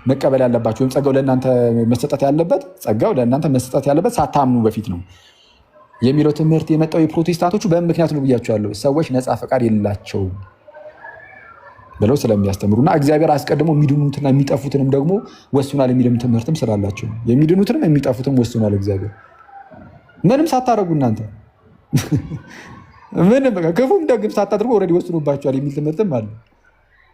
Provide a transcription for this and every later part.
መቀበል ያለባችሁ ወይም ጸጋው ለእናንተ መስጠት ያለበት ሳታምኑ በፊት ነው የሚለው ትምህርት የመጣው የፕሮቴስታንቶቹ በምን ምክንያት ነው ብያቸዋለሁ። ሰዎች ነፃ ፈቃድ የላቸውም ብለው ስለሚያስተምሩና እግዚአብሔር አስቀድሞ የሚድኑትና የሚጠፉትንም ደግሞ ወስኗል የሚልም ትምህርትም ስላላቸው የሚድኑትንም የሚጠፉትም ወስኗል እግዚአብሔር። ምንም ሳታደርጉ እናንተ ምንም ክፉም ደግም ሳታደርጉ ኦልሬዲ ወስኖባቸዋል የሚል ትምህርትም አለ።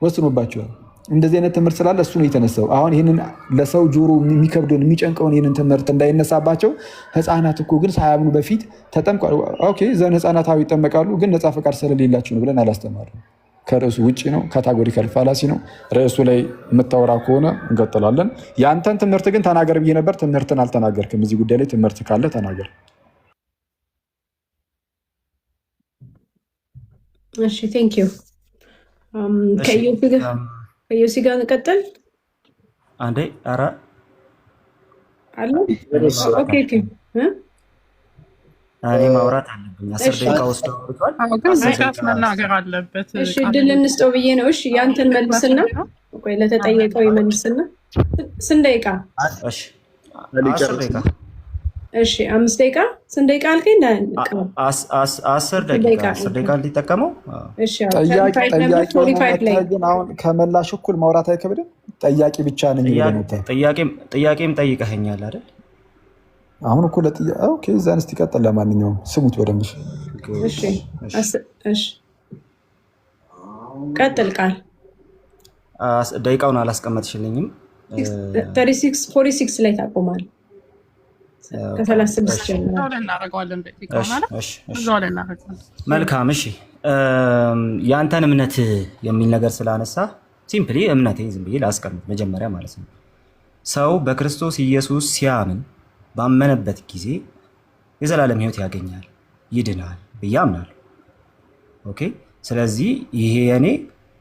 ወስኖባቸዋል። እንደዚህ አይነት ትምህርት ስላለ እሱ ነው የተነሳው። አሁን ይህንን ለሰው ጆሮ የሚከብደውን የሚጨንቀውን ይህንን ትምህርት እንዳይነሳባቸው ህፃናት እኮ ግን ሳያምኑ በፊት ተጠምቀዋል። ኦኬ ዘን ህፃናታዊ ይጠመቃሉ፣ ግን ነፃ ፈቃድ ስለሌላቸው ነው ብለን አላስተማርም። ከርዕሱ ውጭ ነው፣ ካታጎሪካል ፋላሲ ነው። ርዕሱ ላይ የምታወራ ከሆነ እንቀጥላለን። የአንተን ትምህርት ግን ተናገር ብዬ ነበር። ትምህርትን አልተናገርክም። እዚህ ጉዳይ ላይ ትምህርት ካለ ተናገር። እሺ ቴንክ ዩ። ከዮሲ ጋር እንቀጥል አንዴ። ኧረ አለ ኦኬ ኦኬ። እኔ ማውራት አለብኝ። 10 ደቂቃ ወስዶ አውርቷል። መናገር አለበት። እሺ ድል እንስጠው ብዬ ነው። እሺ ያንተን መልስና ቆይ ለተጠየቀው ይመልስና ስንት ደቂቃ? እሺ 10 ደቂቃ። እሺ 5 ደቂቃ። ስንት ደቂቃ አልከኝ? 10 ደቂቃ እንዲጠቀመው። እሺ ግን አሁን ከመላሽ እኩል ማውራት አይከብድም? ጠያቂ ብቻ ነኝ። ጥያቄም ጠይቀኸኛል አይደል? አሁን እኮ ኦኬ እዛን እስቲ ቀጥል። ለማንኛውም ስሙት በደንብ። እሺ እሺ ቀጥል። ቃል ደቂቃውን አላስቀመጥሽልኝም። 46 ላይ ታቆማል። ከ36 ጀምሮ መልካም። እሺ የአንተን እምነት የሚል ነገር ስላነሳ ሲምፕሊ እምነቴ ዝም ብዬ ላስቀምጥ መጀመሪያ ማለት ነው። ሰው በክርስቶስ ኢየሱስ ሲያምን ባመነበት ጊዜ የዘላለም ሕይወት ያገኛል፣ ይድናል ብዬ አምናለሁ። ኦኬ። ስለዚህ ይሄ የኔ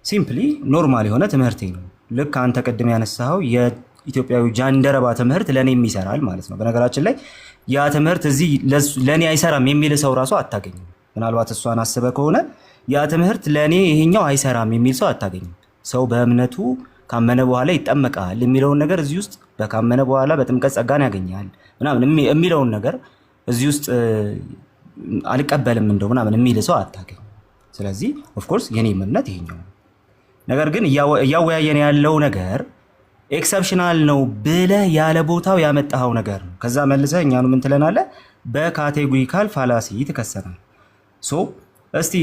ሲምፕሊ ኖርማል የሆነ ትምህርቴ ነው። ልክ አንተ ቅድም ያነሳኸው የኢትዮጵያዊ ጃንደረባ ትምህርት ለእኔም ይሰራል ማለት ነው። በነገራችን ላይ ያ ትምህርት እዚህ ለእኔ አይሰራም የሚል ሰው ራሱ አታገኝም። ምናልባት እሷን አስበ ከሆነ ያ ትምህርት ለእኔ ይሄኛው አይሰራም የሚል ሰው አታገኝም። ሰው በእምነቱ ካመነ በኋላ ይጠመቃል የሚለውን ነገር እዚህ ውስጥ በካመነ በኋላ በጥምቀት ጸጋን ያገኛል ምናምን የሚለውን ነገር እዚህ ውስጥ አልቀበልም እንደው ምናምን የሚል ሰው አታገኝ። ስለዚህ ኦፍኮርስ የኔም እምነት ይሄኛው ነው። ነገር ግን እያወያየን ያለው ነገር ኤክሰፕሽናል ነው ብለህ ያለ ቦታው ያመጣኸው ነገር ነው። ከዛ መልሰህ እኛኑ ምን ትለናለህ? በካቴጎሪካል ፋላሲ ትከሰናል። ሶ እስቲ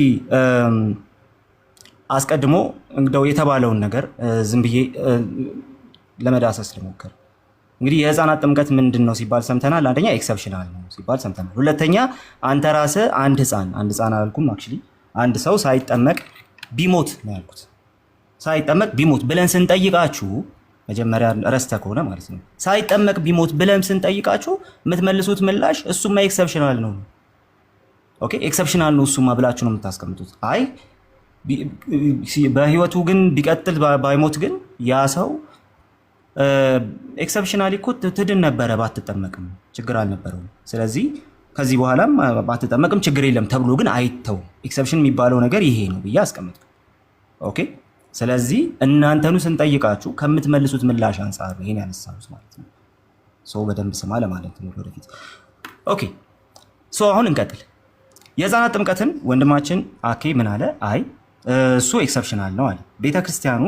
አስቀድሞ እንደው የተባለውን ነገር ዝም ብዬ ለመዳሰስ ልሞክር። እንግዲህ የህፃናት ጥምቀት ምንድን ነው ሲባል ሰምተናል። አንደኛ ኤክሰፕሽናል ነው ሲባል ሰምተናል። ሁለተኛ አንተ ራስህ አንድ ህፃን አላልኩም። አክቹሊ አንድ ሰው ሳይጠመቅ ቢሞት ነው ያልኩት። ሳይጠመቅ ቢሞት ብለን ስንጠይቃችሁ መጀመሪያ ረስተህ ከሆነ ማለት ነው። ሳይጠመቅ ቢሞት ብለን ስንጠይቃችሁ የምትመልሱት ምላሽ እሱማ ኤክሰፕሽናል ነው። ኦኬ ኤክሰፕሽናል ነው እሱማ ብላችሁ ነው የምታስቀምጡት። አይ በህይወቱ ግን ቢቀጥል ባይሞት ግን ያ ሰው ኤክሰፕሽናሊ እኮ ትድን ነበረ ባትጠመቅም ችግር አልነበረውም። ስለዚህ ከዚህ በኋላም ባትጠመቅም ችግር የለም ተብሎ ግን አይተው ኤክሰፕሽን የሚባለው ነገር ይሄ ነው ብዬ አስቀምጥኩ። ኦኬ ስለዚህ እናንተኑ ስንጠይቃችሁ ከምትመልሱት ምላሽ አንጻር ይሄን ያነሳሁት ማለት ነው። ሰው በደንብ ስማ ለማለት ነው ወደፊት። ኦኬ አሁን እንቀጥል። የህፃናት ጥምቀትን ወንድማችን አኬ ምን አለ? አይ እሱ ኤክሰፕሽናል ነው አለ። ቤተክርስቲያኑ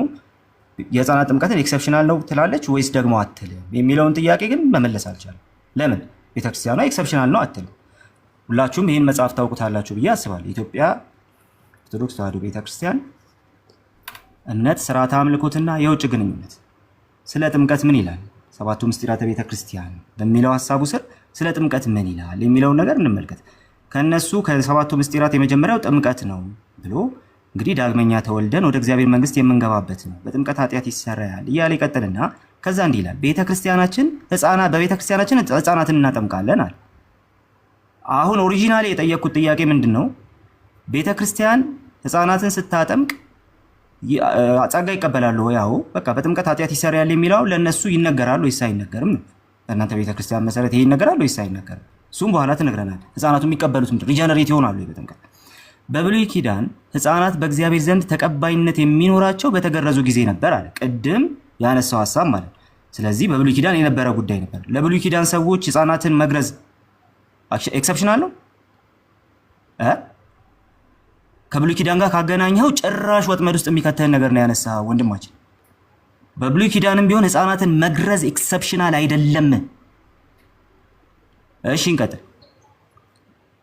የህፃናት ጥምቀትን ኤክሰፕሽናል ነው ትላለች ወይስ ደግሞ አትልም የሚለውን ጥያቄ ግን መመለስ አልቻለም። ለምን? ቤተክርስቲያኗ ኤክሰፕሽናል ነው አትልም። ሁላችሁም ይህን መጽሐፍ ታውቁታላችሁ ብዬ አስባለሁ። ኢትዮጵያ ኦርቶዶክስ ተዋሕዶ ቤተክርስቲያን እምነት፣ ስርዓተ አምልኮትና የውጭ ግንኙነት ስለ ጥምቀት ምን ይላል? ሰባቱ ምስጢራተ ቤተክርስቲያን በሚለው ሀሳቡ ስር ስለ ጥምቀት ምን ይላል የሚለውን ነገር እንመልከት። ከነሱ ከሰባቱ ምስጢራት የመጀመሪያው ጥምቀት ነው ብሎ እንግዲህ ዳግመኛ ተወልደን ወደ እግዚአብሔር መንግስት የምንገባበት ነው፣ በጥምቀት ኃጢአት ይሰረያል እያለ ይቀጥልና ከዛ እንዲህ ይላል፣ በቤተክርስቲያናችን ህፃናትን እናጠምቃለን አለ። አሁን ኦሪጂናሊ የጠየቅኩት ጥያቄ ምንድን ነው? ቤተክርስቲያን ህፃናትን ስታጠምቅ ጸጋ ይቀበላሉ ወይ? አዎ በቃ በጥምቀት ኃጢአት ይሰረያል የሚለው ለእነሱ ይነገራል ወይስ አይነገርም ነው። በእናንተ ቤተክርስቲያን መሰረት ይሄ ይነገራል ወይስ አይነገርም? እሱም በኋላ ትነግረናል። ህፃናቱ የሚቀበሉት ምንድን ሪጀነሬት ይሆናሉ በጥምቀት። በብሉይ ኪዳን ህፃናት በእግዚአብሔር ዘንድ ተቀባይነት የሚኖራቸው በተገረዙ ጊዜ ነበር አለ። ቅድም ያነሳው ሐሳብ ማለት። ስለዚህ በብሉይ ኪዳን የነበረ ጉዳይ ነበር። ለብሉይ ኪዳን ሰዎች ህፃናትን መግረዝ ኤክሰፕሽናል ነው። ከብሉይ ኪዳን ጋር ካገናኘው ጭራሽ ወጥመድ ውስጥ የሚከተል ነገር ነው ያነሳ ወንድማችን። በብሉይ ኪዳንም ቢሆን ህፃናትን መግረዝ ኤክሰፕሽናል አይደለም። እሺ እንቀጥል።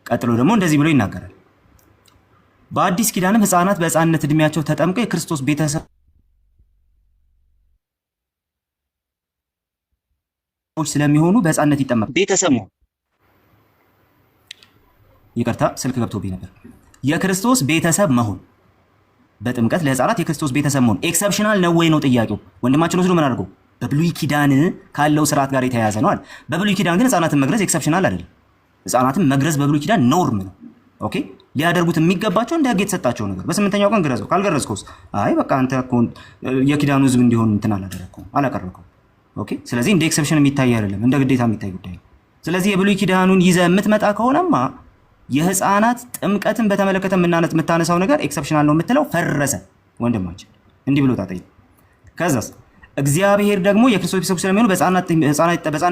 ቀጥሎ ደግሞ እንደዚህ ብሎ ይናገራል። በአዲስ ኪዳንም ህፃናት በህፃንነት እድሜያቸው ተጠምቀው የክርስቶስ ቤተሰቦች ስለሚሆኑ በህፃንነት ይጠመቃሉ። ቤተሰብ ነው። ይቅርታ ስልክ ገብቶብኝ ነበር። የክርስቶስ ቤተሰብ መሆን በጥምቀት ለህፃናት የክርስቶስ ቤተሰብ መሆን ኤክሰፕሽናል ነው ወይ ነው ጥያቄው። ወንድማችን ወስዶ ምን አድርገው በብሉይ ኪዳን ካለው ስርዓት ጋር የተያያዘ ነው አለ። በብሉይ ኪዳን ግን ህፃናትን መግረዝ ኤክሰፕሽናል አይደለም። ህፃናትን መግረዝ በብሉይ ኪዳን ኖርም ነው። ኦኬ ሊያደርጉት የሚገባቸው እንደ ህግ የተሰጣቸው ነገር። በስምንተኛው ቀን ግረዘው፣ ካልገረዝከውስ አይ በቃ አንተ እኮ የኪዳኑ ህዝብ እንዲሆን እንትን አላቀረብከውም። ኦኬ ስለዚህ እንደ ኤክሰፕሽን የሚታይ አይደለም፣ እንደ ግዴታ የሚታይ ጉዳይ ነው። ስለዚህ የብሉይ ኪዳኑን ይዘህ የምትመጣ ከሆነማ የህፃናት ጥምቀትን በተመለከተ የምታነሳው ነገር ኤክሰፕሽናል ነው የምትለው ፈረሰ ወንድማችን። እንዲህ ብሎ ታጠይ። ከዛስ እግዚአብሔር ደግሞ የክርስቶስ ቤተሰቦች ስለሚሆኑ በህፃናት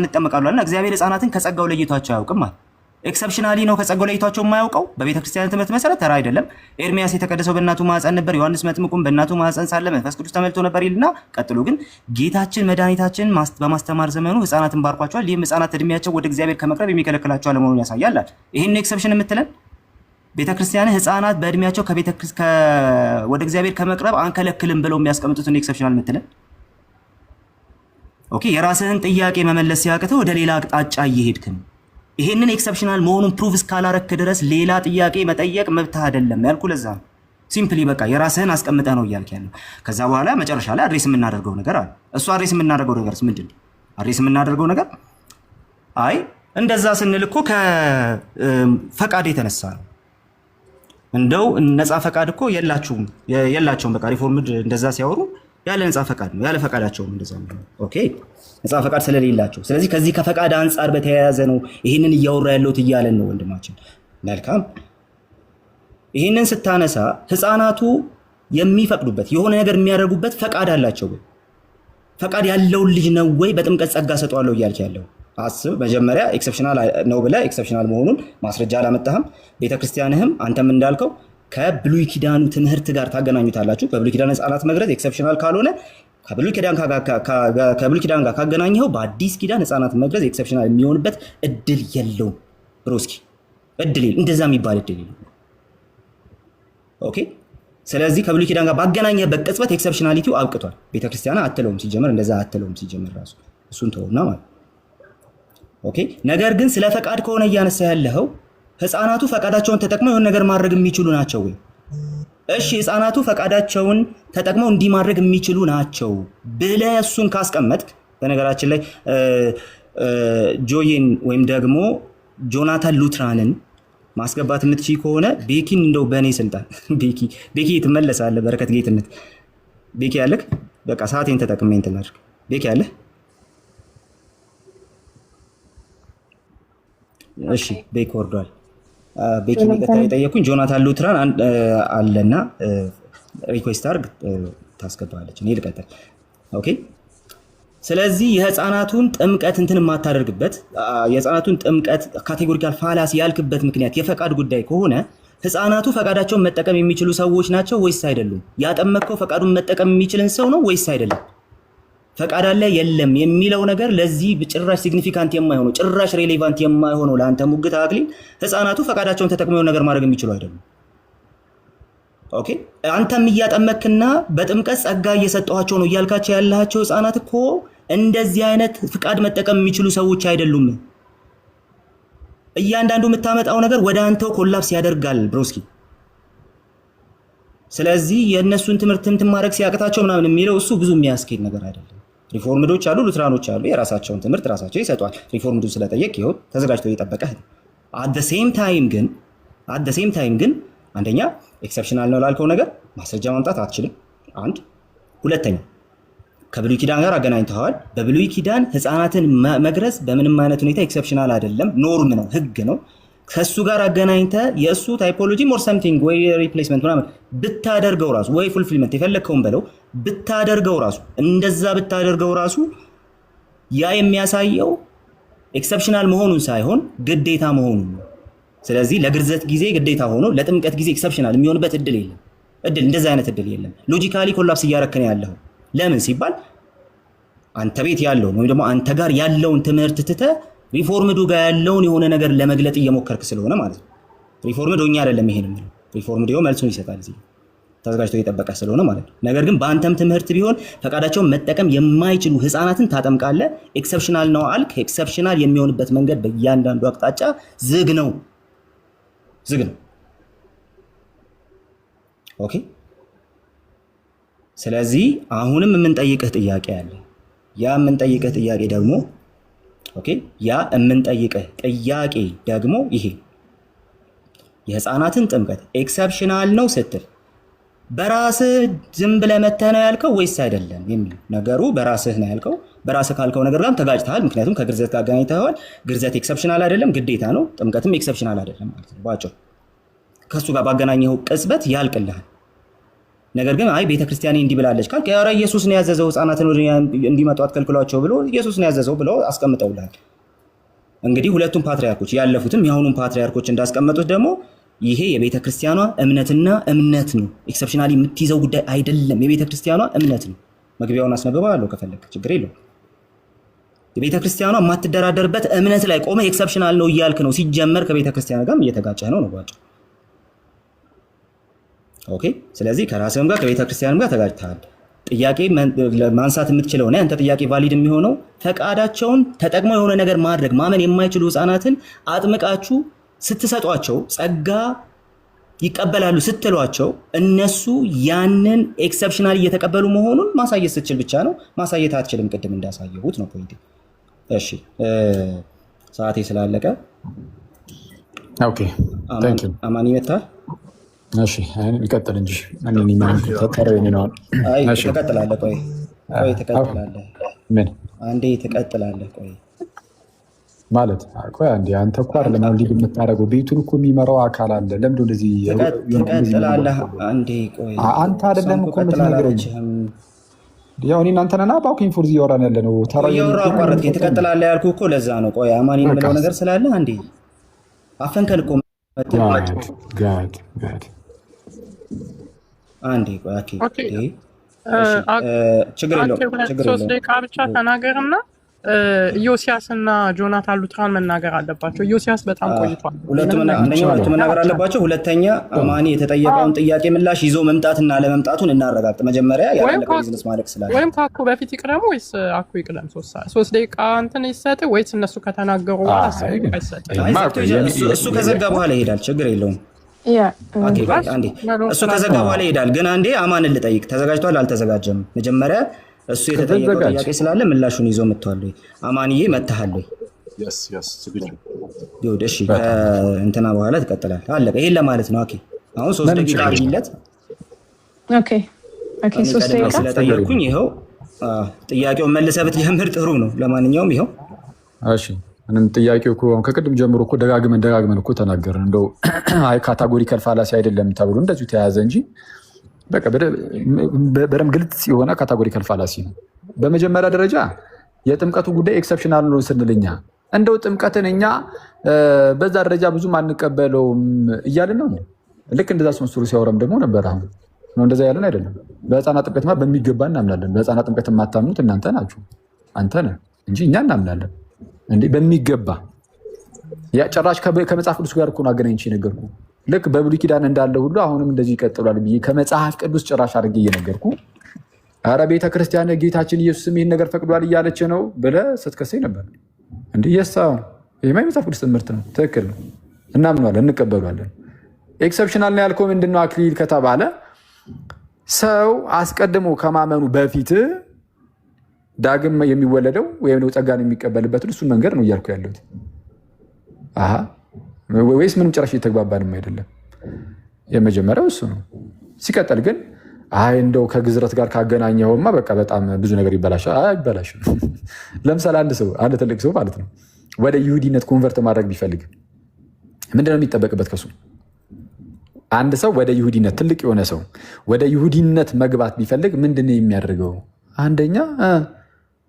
ይጠመቃሉ አለና እግዚአብሔር ህፃናትን ከጸጋው ለይቷቸው አያውቅም ማለት ኤክሰፕሽናሊ ነው ከጸጋው ለይቷቸው የማያውቀው። በቤተ ክርስቲያን ትምህርት መሰረት ተራ አይደለም። ኤርሚያስ የተቀደሰው በእናቱ ማህፀን ነበር፣ ዮሐንስ መጥምቁም በእናቱ ማህፀን ሳለ መንፈስ ቅዱስ ተመልቶ ነበር ይልና ቀጥሎ ግን ጌታችን መድኃኒታችን በማስተማር ዘመኑ ህፃናትን ባርኳቸዋል። ይህም ህፃናት እድሜያቸው ወደ እግዚአብሔር ከመቅረብ የሚከለክላቸው አለመሆኑን ያሳያል። ይህን ኤክሰፕሽን የምትለን ቤተ ክርስቲያን ህፃናት በእድሜያቸው ወደ እግዚአብሔር ከመቅረብ አንከለክልም ብለው የሚያስቀምጡትን ኤክሰፕሽናል የምትለን ኦኬ የራስህን ጥያቄ መመለስ ሲያቅተው ወደ ሌላ አቅጣጫ እየሄድክ ነው። ይሄንን ኤክሰፕሽናል መሆኑን ፕሩቭ እስካላረክ ድረስ ሌላ ጥያቄ መጠየቅ መብትህ አይደለም ያልኩ ለዛ ነው። ሲምፕሊ በቃ የራስህን አስቀምጠህ ነው እያልክ ያለው። ከዛ በኋላ መጨረሻ ላይ አድሬስ የምናደርገው ነገር አለ። እሱ አድሬስ የምናደርገው ነገርስ ምንድን ነው? አድሬስ የምናደርገው ነገር አይ እንደዛ ስንል እኮ ከፈቃድ የተነሳ ነው። እንደው ነፃ ፈቃድ እኮ የላቸውም። በቃ ሪፎርምድ እንደዛ ሲያወሩ ያለ ነፃ ፈቃድ ነው፣ ያለ ፈቃዳቸውም እንደዛ ነው። ኦኬ ነፃ ፈቃድ ስለሌላቸው፣ ስለዚህ ከዚህ ከፈቃድ አንጻር በተያያዘ ነው ይህንን እያወራ ያለሁት እያለን ነው ወንድማችን። መልካም ይህንን ስታነሳ ህፃናቱ የሚፈቅዱበት የሆነ ነገር የሚያደርጉበት ፈቃድ አላቸው ወይ? ፈቃድ ያለውን ልጅ ነው ወይ በጥምቀት ጸጋ ሰጠዋለሁ እያልክ ያለው? አስብ መጀመሪያ ኤክሰፕሽናል ነው ብለህ ኤክሰፕሽናል መሆኑን ማስረጃ አላመጣህም። ቤተክርስቲያንህም አንተም እንዳልከው ከብሉይ ኪዳኑ ትምህርት ጋር ታገናኙታላችሁ። በብሉይ ኪዳን ህፃናት መግረዝ ኤክሰፕሽናል ካልሆነ ከብሉይ ኪዳን ጋር ካገናኘው በአዲስ ኪዳን ህፃናት መግረዝ ኤክሰፕሽናል የሚሆንበት እድል የለውም። ብሮስኪ እድል የለም፣ እንደዛ የሚባል እድል የለም። ኦኬ ስለዚህ ከብሉይ ኪዳን ጋር ባገናኘበት ቅጽበት ኤክሰፕሽናሊቲው አብቅቷል። ቤተክርስቲያን አትለውም ሲጀመር፣ እንደዛ አትለውም ሲጀመር ራሱ እሱን ተውና ማለት ኦኬ። ነገር ግን ስለ ፈቃድ ከሆነ እያነሳ ያለው ህፃናቱ ፈቃዳቸውን ተጠቅመው የሆነ ነገር ማድረግ የሚችሉ ናቸው ወይ? እሺ ህፃናቱ ፈቃዳቸውን ተጠቅመው እንዲህ ማድረግ የሚችሉ ናቸው ብለህ እሱን ካስቀመጥክ፣ በነገራችን ላይ ጆይን ወይም ደግሞ ጆናታን ሉትራንን ማስገባት የምትችይ ከሆነ ቤኪን እንደው በእኔ ስልጣን ቤኪ ትመለሳለህ። በረከት ጌትነት ቤኪ ያለክ በቃ ሰዓቴን ተጠቅሜ እንትን ላድርግ። ቤኪ ያለህ እሺ ቤክ ወርዷል። ቤኪ ነው የጠየኩኝ። ጆናታን ሉትራን አለና ሪኩዌስት አድርግ ታስገባለች። እኔ ልቀጥል። ኦኬ ስለዚህ የህፃናቱን ጥምቀት እንትን የማታደርግበት የህፃናቱን ጥምቀት ካቴጎሪካል ፋላሲ ያልክበት ምክንያት የፈቃድ ጉዳይ ከሆነ ህፃናቱ ፈቃዳቸውን መጠቀም የሚችሉ ሰዎች ናቸው ወይስ አይደሉም? ያጠመቅከው ፈቃዱን መጠቀም የሚችልን ሰው ነው ወይስ አይደለም? ፈቃድ አለ የለም የሚለው ነገር ለዚህ ጭራሽ ሲግኒፊካንት የማይሆነው ጭራሽ ሬሌቫንት የማይሆነው ለአንተ ሙግት አክሊል ህፃናቱ ፈቃዳቸውን ተጠቅመው ነገር ማድረግ የሚችሉ አይደሉም። ኦኬ አንተም እያጠመክና በጥምቀት ጸጋ እየሰጠኋቸው ነው እያልካቸው ያላቸው ህፃናት እኮ እንደዚህ አይነት ፍቃድ መጠቀም የሚችሉ ሰዎች አይደሉም። እያንዳንዱ የምታመጣው ነገር ወደ አንተው ኮላፕስ ያደርጋል ብሮስኪ። ስለዚህ የእነሱን ትምህርት ማድረግ ሲያቅታቸው ምናምን የሚለው እሱ ብዙ የሚያስኬድ ነገር አይደለም። ሪፎርምዶች አሉ፣ ሉትራኖች አሉ። የራሳቸውን ትምህርት ራሳቸው ይሰጧል። ሪፎርምዱ ስለጠየቅ ይኸው ተዘጋጅቶ እየጠበቀህ ነው። አት ዘ ሴም ታይም ግን አንደኛ ኤክሰፕሽናል ነው ላልከው ነገር ማስረጃ ማምጣት አትችልም። አንድ ሁለተኛ ከብሉይ ኪዳን ጋር አገናኝተዋል። በብሉይ ኪዳን ህፃናትን መግረዝ በምንም አይነት ሁኔታ ኤክሰፕሽናል አይደለም፣ ኖርም ነው፣ ህግ ነው። ከሱ ጋር አገናኝተ የእሱ ታይፖሎጂ ሞር ሰምቲንግ ወይ ሪፕሌስመንት ምናምን ብታደርገው ራሱ ወይ ፉልፊልመንት የፈለግከውን በለው ብታደርገው ራሱ እንደዛ ብታደርገው ራሱ ያ የሚያሳየው ኤክሰፕሽናል መሆኑን ሳይሆን ግዴታ መሆኑን ነው። ስለዚህ ለግርዘት ጊዜ ግዴታ ሆኖ ለጥምቀት ጊዜ ኤክሰፕሽናል የሚሆንበት እድል የለም። እንደዚህ አይነት እድል የለም። ሎጂካሊ ኮላፕስ እያረከነ ያለው ለምን ሲባል አንተ ቤት ያለውን ወይም ደግሞ አንተ ጋር ያለውን ትምህርት ትተህ ሪፎርምዱ ጋር ያለውን የሆነ ነገር ለመግለጥ እየሞከርክ ስለሆነ ማለት ነው። ሪፎርምድ ሆኜ አይደለም ይሄን የምለው። ሪፎርምድ ይኸው መልሱን ይሰጣል እዚህ ተዘጋጅቶ እየጠበቀ ስለሆነ ማለት ነው። ነገር ግን በአንተም ትምህርት ቢሆን ፈቃዳቸውን መጠቀም የማይችሉ ህፃናትን ታጠምቃለህ። ኤክሰፕሽናል ነው አልክ። ኤክሰፕሽናል የሚሆንበት መንገድ በእያንዳንዱ አቅጣጫ ዝግ ነው። ኦኬ። ስለዚህ አሁንም የምንጠይቅህ ጥያቄ አለ። ያ የምንጠይቅህ ጥያቄ ደግሞ ይሄ የህፃናትን ጥምቀት ኤክሰፕሽናል ነው ስትል በራስህ ዝም ብለህ መተህ ነው ያልከው ወይስ አይደለም የሚል ነገሩ በራስህ ነው ያልከው። በራስህ ካልከው ነገር ጋርም ተጋጭተሃል። ምክንያቱም ከግርዘት ጋር አገናኝተኸዋል። ግርዘት ኤክሰፕሽናል አይደለም፣ ግዴታ ነው። ጥምቀትም ኤክሰፕሽናል አይደለም ማለት ነው ባጭሩ። ከሱ ጋር ባገናኘው ቅጽበት ያልቅልሃል። ነገር ግን አይ ቤተክርስቲያኔ እንዲህ ብላለች ካልክ ኧረ ኢየሱስ ነው ያዘዘው ህፃናትን እንዲመጡ አትከልክሏቸው ብሎ ኢየሱስ ነው ያዘዘው ብለው አስቀምጠውልሃል። እንግዲህ ሁለቱም ፓትሪያርኮች ያለፉትም የአሁኑም ፓትሪያርኮች እንዳስቀመጡት ደግሞ ይሄ የቤተ ክርስቲያኗ እምነትና እምነት ነው። ኤክሰፕሽናሊ የምትይዘው ጉዳይ አይደለም። የቤተ ክርስቲያኗ እምነት ነው። መግቢያውን አስነብበዋለሁ ከፈለክ ችግር የለውም። የቤተ ክርስቲያኗ የማትደራደርበት እምነት ላይ ቆመ ኤክሰፕሽናል ነው እያልክ ነው። ሲጀመር ከቤተ ክርስቲያኗ ጋርም እየተጋጨህ ነው ባጭ። ኦኬ። ስለዚህ ከራስህም ጋር ከቤተ ክርስቲያንም ጋር ተጋጭተሃል። ጥያቄ ማንሳት የምትችለው እና አንተ ጥያቄ ቫሊድ የሚሆነው ፈቃዳቸውን ተጠቅመው የሆነ ነገር ማድረግ ማመን የማይችሉ ህፃናትን አጥምቃችሁ ስትሰጧቸው ጸጋ ይቀበላሉ ስትሏቸው እነሱ ያንን ኤክሰፕሽናል እየተቀበሉ መሆኑን ማሳየት ስትችል ብቻ ነው። ማሳየት አትችልም። ቅድም እንዳሳየሁት ነው ፖይንት። እሺ ሰዓቴ ስላለቀ ኦኬ ታንክ ዩ አማን ይመጣል። እሺ ይቀጥል እንጂ እኔ ማን ተጠራው ነው። አይ ትቀጥላለህ። ቆይ ትቀጥላለህ። ምን አንዴ ትቀጥላለህ። ቆይ ማለት ቆይ አንዴ አንተ እኮ አይደለም ሊድ የምታደርገው ቤቱን እኮ የሚመራው አካል አለ። ለምን እንደዚህ ትቀጥላለህ? አንዴ ቆይ አንተ አይደለም እኮ የምትነግረኝ። ያው እኔ እናንተ ነና ባኩኝ ፎርዚ እያወራን ያለ ነው። ተራየው አቋረጥከኝ። ትቀጥላለህ ያልኩህ እኮ ለዛ ነው። ቆይ አማን የምለው ነገር ስላለ አንዴ አፈንከን እኮ ጋድ አንዴ ቆይ ኦኬ ችግር የለውም። 3 ደቂቃ ብቻ ተናገርና ኢዮስያስ እና ጆናታን ሉትራን መናገር አለባቸው። ኢዮስያስ በጣም ቆይቷል። ሁለቱም መናገር አለባቸው። ሁለተኛ አማኒ የተጠየቀውን ጥያቄ ምላሽ ይዞ መምጣትና ለመምጣቱን እናረጋግጥ። መጀመሪያ ያለቀ ቢዝነስ ማለት ስላለ ወይም ካኩ በፊት ይቅደሙ ወይስ አኩ ይቅደም? 3 ደቂቃ እንትን ይሰጥ ወይስ እነሱ ከተናገሩ እሱ ከዘጋ በኋላ ይሄዳል። ችግር የለውም። እሱ ከዘጋ በኋላ ይሄዳል። ግን አንዴ አማንን ልጠይቅ። ተዘጋጅቷል አልተዘጋጀም? መጀመሪያ እሱ የተጠየቀው ጥያቄ ስላለ ምላሹን ይዞ መጥቷል። አማንዬ መጥተሃል ወይ? እሺ እንትና በኋላ ትቀጥላለህ። አለቀ። ይሄን ለማለት ነው። ኦኬ አሁን 3 ደቂቃ አድርጊለት። ኦኬ 3 ደቂቃ ስለጠየቅኩኝ ይኸው ጥያቄውን መልሰህ ብትጀምር ጥሩ ነው። ለማንኛውም ይኸው እሺ ምንም ጥያቄው እኮ ከቅድም ጀምሮ እኮ ደጋግመን እኮ ተናገርን። እንደው አይ ካታጎሪካል ፋላሲ አይደለም ተብሎ እንደዚሁ ተያዘ እንጂ በቃ በደምብ ግልጽ የሆነ ካታጎሪካል ፋላሲ ነው። በመጀመሪያ ደረጃ የጥምቀቱ ጉዳይ ኤክሰፕሽናል ነው ስንልኛ እንደው ጥምቀትን እኛ በዛ ደረጃ ብዙም አንቀበለውም እያልን ነው። ልክ እንደዛ ስመስሉ ሲያወራም ደግሞ ነበር። አሁን ነው እንደዛ ያለን አይደለም። በህፃናት ጥምቀትማ በሚገባ እናምናለን። በህፃናት ጥምቀት የማታምኑት እናንተ ናችሁ፣ አንተ ነህ እንጂ እኛ እናምናለን እንዴ በሚገባ። ያ ጭራሽ ከመጽሐፍ ቅዱስ ጋር እኮ ነው አገናኝቼ ነገርኩ። ልክ በብሉይ ኪዳን እንዳለ ሁሉ አሁንም እንደዚህ ይቀጥላል ብዬ ከመጽሐፍ ቅዱስ ጭራሽ አድርጌ እየነገርኩ ኧረ ቤተክርስቲያን ጌታችን ኢየሱስም ይህን ነገር ፈቅዷል እያለች ነው ብለህ ስትከሰኝ ነበር። እንዲህ የሳው ይሄማ የመጽሐፍ ቅዱስ ትምህርት ነው፣ ትክክል ነው፣ እናምኗለን፣ እንቀበሏለን። ኤክሰፕሽናል ነው ያልከው ምንድነው አክሊል ከተባለ ሰው አስቀድሞ ከማመኑ በፊት ዳግም የሚወለደው ወይም ነው ጸጋን የሚቀበልበትን እሱን መንገድ ነው እያልኩ ያለሁት። ወይስ ምንም ጭራሽ እየተግባባንም አይደለም? የመጀመሪያው እሱ ነው። ሲቀጥል ግን አይ እንደው ከግዝረት ጋር ካገናኘውማ በቃ በጣም ብዙ ነገር ይበላሻል። አይበላሽም። ለምሳሌ አንድ ትልቅ ሰው ማለት ነው ወደ ይሁዲነት ኮንቨርት ማድረግ ቢፈልግ ምንድነው የሚጠበቅበት ከሱ? አንድ ሰው ወደ ይሁዲነት ትልቅ የሆነ ሰው ወደ ይሁዲነት መግባት ቢፈልግ ምንድን የሚያደርገው? አንደኛ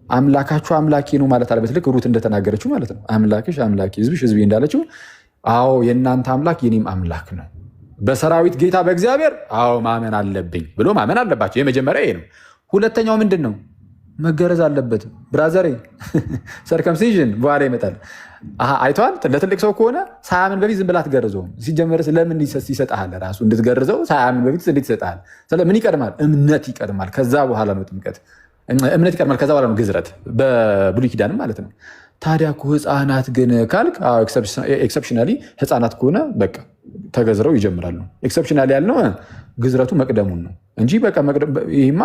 አምላካችሁ አምላኬ ነው ማለት አለበት። ልክ ሩት እንደተናገረችው ማለት ነው። አምላክሽ አምላኬ፣ ህዝብሽ ህዝቤ እንዳለችው፣ አዎ የእናንተ አምላክ የኔም አምላክ ነው። በሰራዊት ጌታ በእግዚአብሔር አዎ ማመን አለብኝ ብሎ ማመን አለባቸው። የመጀመሪያ ይሄ ነው። ሁለተኛው ምንድን ነው? መገረዝ አለበት። ብራዘሬ ሰርከምሲዥን በኋላ ይመጣል። አይተዋል። ለትልቅ ሰው ከሆነ ሳያምን በፊት ዝም ብላ አትገርዘውም። ሲጀመርስ ለምን ይሰጥሃል? ራሱ እንድትገርዘው ሳያምን በፊት እንዴት ይሰጥሃል? ምን ይቀድማል? እምነት ይቀድማል። ከዛ በኋላ ነው ጥምቀት። እምነት ይቀድማል። ከዛ በኋላ ነው ግዝረት፣ በብሉይ ኪዳንም ማለት ነው። ታዲያ እኮ ህፃናት ግን ካልክ ኤክሰፕሽናሊ ህፃናት ከሆነ በቃ ተገዝረው ይጀምራሉ። ኤክሰፕሽናሊ ያልነው ግዝረቱ መቅደሙን ነው እንጂ በቃ ይህማ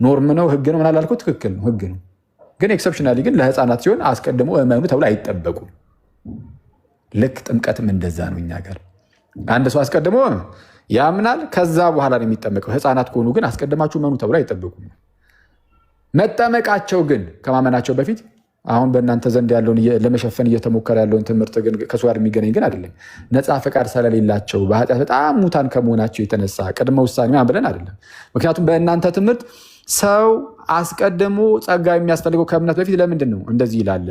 ኖርም ነው ህግ ነው ምናምን አላልኩት። ትክክል ነው፣ ህግ ነው። ግን ኤክሰፕሽናሊ ግን ለህፃናት ሲሆን አስቀድሞ እመኑ ተብሎ አይጠበቁም። ልክ ጥምቀትም እንደዛ ነው። እኛ ጋር አንድ ሰው አስቀድሞ ያምናል፣ ከዛ በኋላ ነው የሚጠመቀው። ህፃናት ከሆኑ ግን አስቀድማችሁ እመኑ ተብሎ አይጠበቁም። መጠመቃቸው ግን ከማመናቸው በፊት አሁን በእናንተ ዘንድ ያለውን ለመሸፈን እየተሞከረ ያለውን ትምህርት ግን ከሱ ጋር የሚገናኝ ግን አይደለም። ነፃ ፈቃድ ስለሌላቸው በኃጢአት በጣም ሙታን ከመሆናቸው የተነሳ ቅድመ ውሳኔ ብለን አይደለም። ምክንያቱም በእናንተ ትምህርት ሰው አስቀድሞ ጸጋ የሚያስፈልገው ከእምነት በፊት ለምንድን ነው እንደዚህ ይላል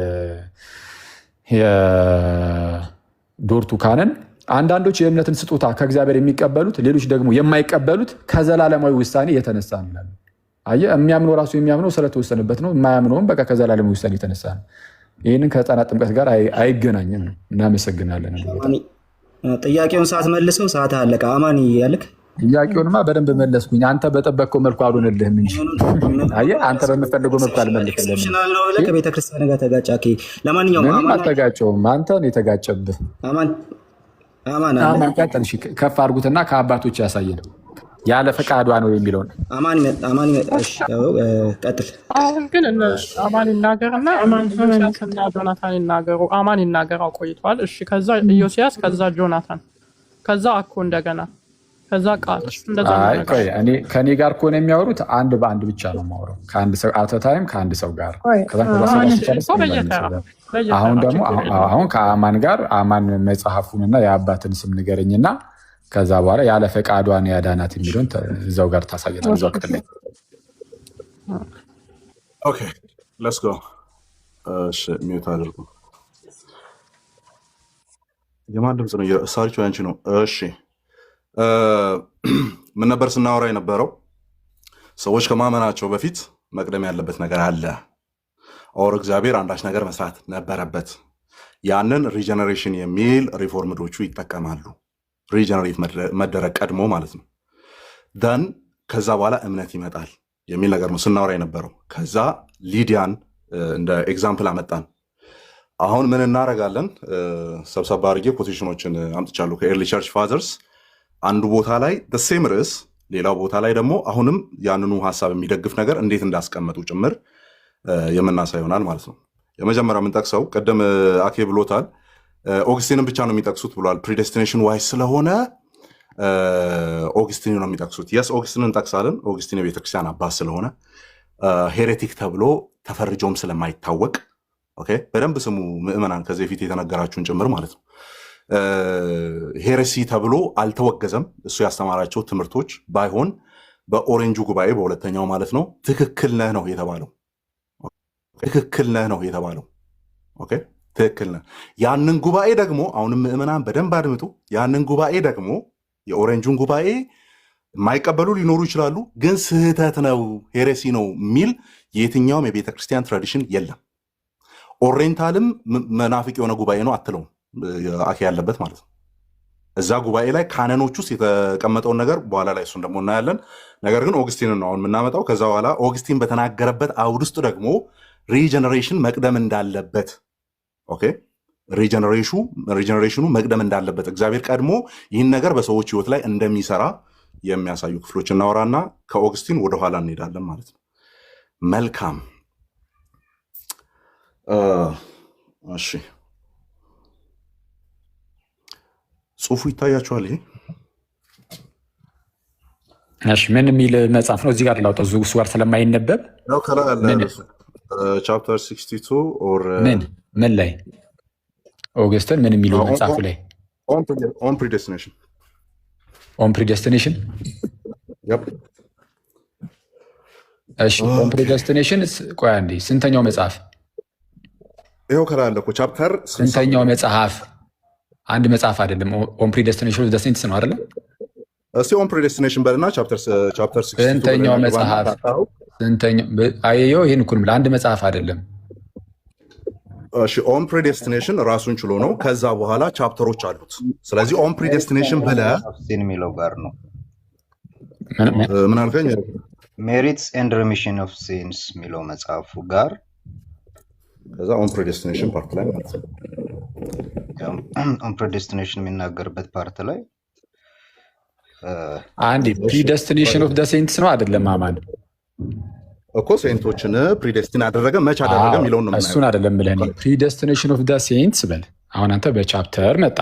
የዶርቱ ካነን። አንዳንዶች የእምነትን ስጦታ ከእግዚአብሔር የሚቀበሉት፣ ሌሎች ደግሞ የማይቀበሉት ከዘላለማዊ ውሳኔ የተነሳ ነው ይላሉ። የሚያምነው ራሱ የሚያምነው ስለተወሰነበት ነው። የማያምነውም በቃ ከዘላለማዊ ውሳኔ የተነሳ ነው። ይህንን ከህፃናት ጥምቀት ጋር አይገናኝም ነው። እናመሰግናለን። ጥያቄውን ሰዓት መልሰው ሰዓት አለቀ። አማን ያልክ ጥያቄውንማ በደንብ መለስኩኝ። አንተ በጠበቅከው መልኩ አልሆነልህም እንጂ አንተ በምፈልገው መልኩ አልመልስልህም። ከቤተክርስቲያን ጋር ተጋጫ። ለማንኛውም አልተጋጨውም፣ አንተ ነው የተጋጨብህ። አማን ቀጥል፣ ከፍ አድርጉትና ከአባቶች ያሳየን ያለ ፈቃዷ ነው የሚለውን ቀጥል። አሁን ግን አማን ይናገርና ኢዮስያስና ጆናታን ይናገሩ። አማን ይናገራው ቆይቷል። እሺ፣ ከዛ ኢዮስያስ፣ ከዛ ጆናታን፣ ከዛ አኮ እንደገና ከዛ ቃል እንደዛ ነው። ከኔ ጋር ከሆነ የሚያወሩት አንድ በአንድ ብቻ ነው የማወራው፣ ከአንድ ሰው አት ታይም ከአንድ ሰው ጋር። አሁን ደግሞ አሁን ከአማን ጋር አማን መጽሐፉንና የአባትን ስም ንገረኝና ከዛ በኋላ ያለ ፈቃዷን ያዳናት የሚለውን እዛው ጋር ታሳየናል። እዛው ክፍል ላይ ኦኬ ሌትስ ጎ። እሺ ሚውት አድርጉ። የማን ድምፅ ነው? የሳሪቹ ያንቺ ነው። እሺ ምን ነበር ስናወራ የነበረው? ሰዎች ከማመናቸው በፊት መቅደም ያለበት ነገር አለ። ኦር እግዚአብሔር አንዳች ነገር መስራት ነበረበት። ያንን ሪጀነሬሽን የሚል ሪፎርምዶቹ ይጠቀማሉ። ሪጀነሬት መደረግ ቀድሞ ማለት ነው። ደን ከዛ በኋላ እምነት ይመጣል የሚል ነገር ነው ስናወራ የነበረው። ከዛ ሊዲያን እንደ ኤግዛምፕል አመጣን። አሁን ምን እናደርጋለን? ሰብሰባ አድርጌ ኮቴሽኖችን አምጥቻለሁ ከኤርሊ ቸርች ፋዘርስ። አንዱ ቦታ ላይ ሴም ርዕስ፣ ሌላው ቦታ ላይ ደግሞ አሁንም ያንኑ ሀሳብ የሚደግፍ ነገር እንዴት እንዳስቀመጡ ጭምር የምናሳይ ይሆናል ማለት ነው። የመጀመሪያ የምንጠቅሰው ቅድም አኬ ብሎታል፣ ኦግስቲንን ብቻ ነው የሚጠቅሱት ብሏል። ፕሪዴስቲኔሽን ዋይስ ስለሆነ ኦግስቲን ነው የሚጠቅሱት። የስ ኦግስቲንን እንጠቅሳለን። ኦግስቲን የቤተክርስቲያን አባት ስለሆነ ሄሬቲክ ተብሎ ተፈርጆም ስለማይታወቅ በደንብ ስሙ ምዕመናን፣ ከዚህ በፊት የተነገራችሁን ጭምር ማለት ነው። ሄሬሲ ተብሎ አልተወገዘም። እሱ ያስተማራቸው ትምህርቶች ባይሆን በኦሬንጁ ጉባኤ በሁለተኛው ማለት ነው ትክክል ነህ ነው የተባለው። ትክክል ነህ ነው የተባለው። ትክክል ነህ። ያንን ጉባኤ ደግሞ አሁንም ምዕመናን በደንብ አድምጡ። ያንን ጉባኤ ደግሞ የኦሬንጁን ጉባኤ የማይቀበሉ ሊኖሩ ይችላሉ፣ ግን ስህተት ነው ሄሬሲ ነው የሚል የትኛውም የቤተ ክርስቲያን ትራዲሽን የለም። ኦሬንታልም መናፍቅ የሆነ ጉባኤ ነው አትለውም፣ አኬ ያለበት ማለት ነው። እዛ ጉባኤ ላይ ካነኖች ውስጥ የተቀመጠውን ነገር በኋላ ላይ እሱን ደግሞ እናያለን። ነገር ግን ኦግስቲንን ነው አሁን የምናመጣው። ከዛ በኋላ ኦግስቲን በተናገረበት አውድ ውስጥ ደግሞ ሪጀነሬሽን መቅደም እንዳለበት ሪጀነሬሽኑ መቅደም እንዳለበት እግዚአብሔር ቀድሞ ይህን ነገር በሰዎች ህይወት ላይ እንደሚሰራ የሚያሳዩ ክፍሎች እናወራና ከኦግስቲን ወደኋላ እንሄዳለን ማለት ነው። መልካም እሺ፣ ጽሁፉ ይታያችኋል። ይሄ እሺ፣ ምን የሚል መጽሐፍ ነው? እዚህ ጋር ላውጣው፣ እሱ ጋር ስለማይነበብ ነው። ከላይ አለ ቻፕተር 62 ኦር ምን ላይ ኦገስትን ምን የሚለው መጽሐፉ ላይ ኦን ፕሪዴስቲኔሽን ኦን ፕሪዴስቲኔሽን። እሺ ኦን ፕሪዴስቲኔሽን ቆይ አንዴ፣ ስንተኛው መጽሐፍ? ይኸው ከላይ አለ እኮ ቻፕተር ስንተኛው መጽሐፍ? አንድ መጽሐፍ አይደለም። ኦን ፕሪዴስቲኔሽን ኦፍ ዘ ሴንትስ ነው አይደለ? እስቲ ኦን ፕሪዴስቲኔሽን በልና ቻፕተር ስንተኛው መጽሐፍ? ስንተኛው? አየው ይሄን እኮ አንድ መጽሐፍ አይደለም። እሺ ኦን ፕሪዴስቲኔሽን ራሱን ችሎ ነው። ከዛ በኋላ ቻፕተሮች አሉት። ስለዚህ ኦን ፕሪዴስቲኔሽን ብለህ የሚለው ጋር ነው። ምን አልከኝ? ሜሪትስ ኤንድ ሪሚሽን ኦፍ ሲንስ የሚለው መጽሐፉ ጋር ከዛ ኦን ፕሪዴስቲኔሽን ፓርት ላይ ማለት ነው። ኦን ፕሪዴስቲኔሽን የሚናገርበት ፓርት ላይ አንዴ ፕሪዴስቲኔሽን ኦፍ ዘ ሴንትስ ነው አይደለም? አማን እኮ ሴንቶችን ፕሪዴስቲን አደረገ መች አደረገ የሚለውን ነው። እሱን አይደለም ብለህ ፕሪዴስቲኔሽን ኦፍ ዘ ሴንትስ በል። አሁን አንተ በቻፕተር መጣ።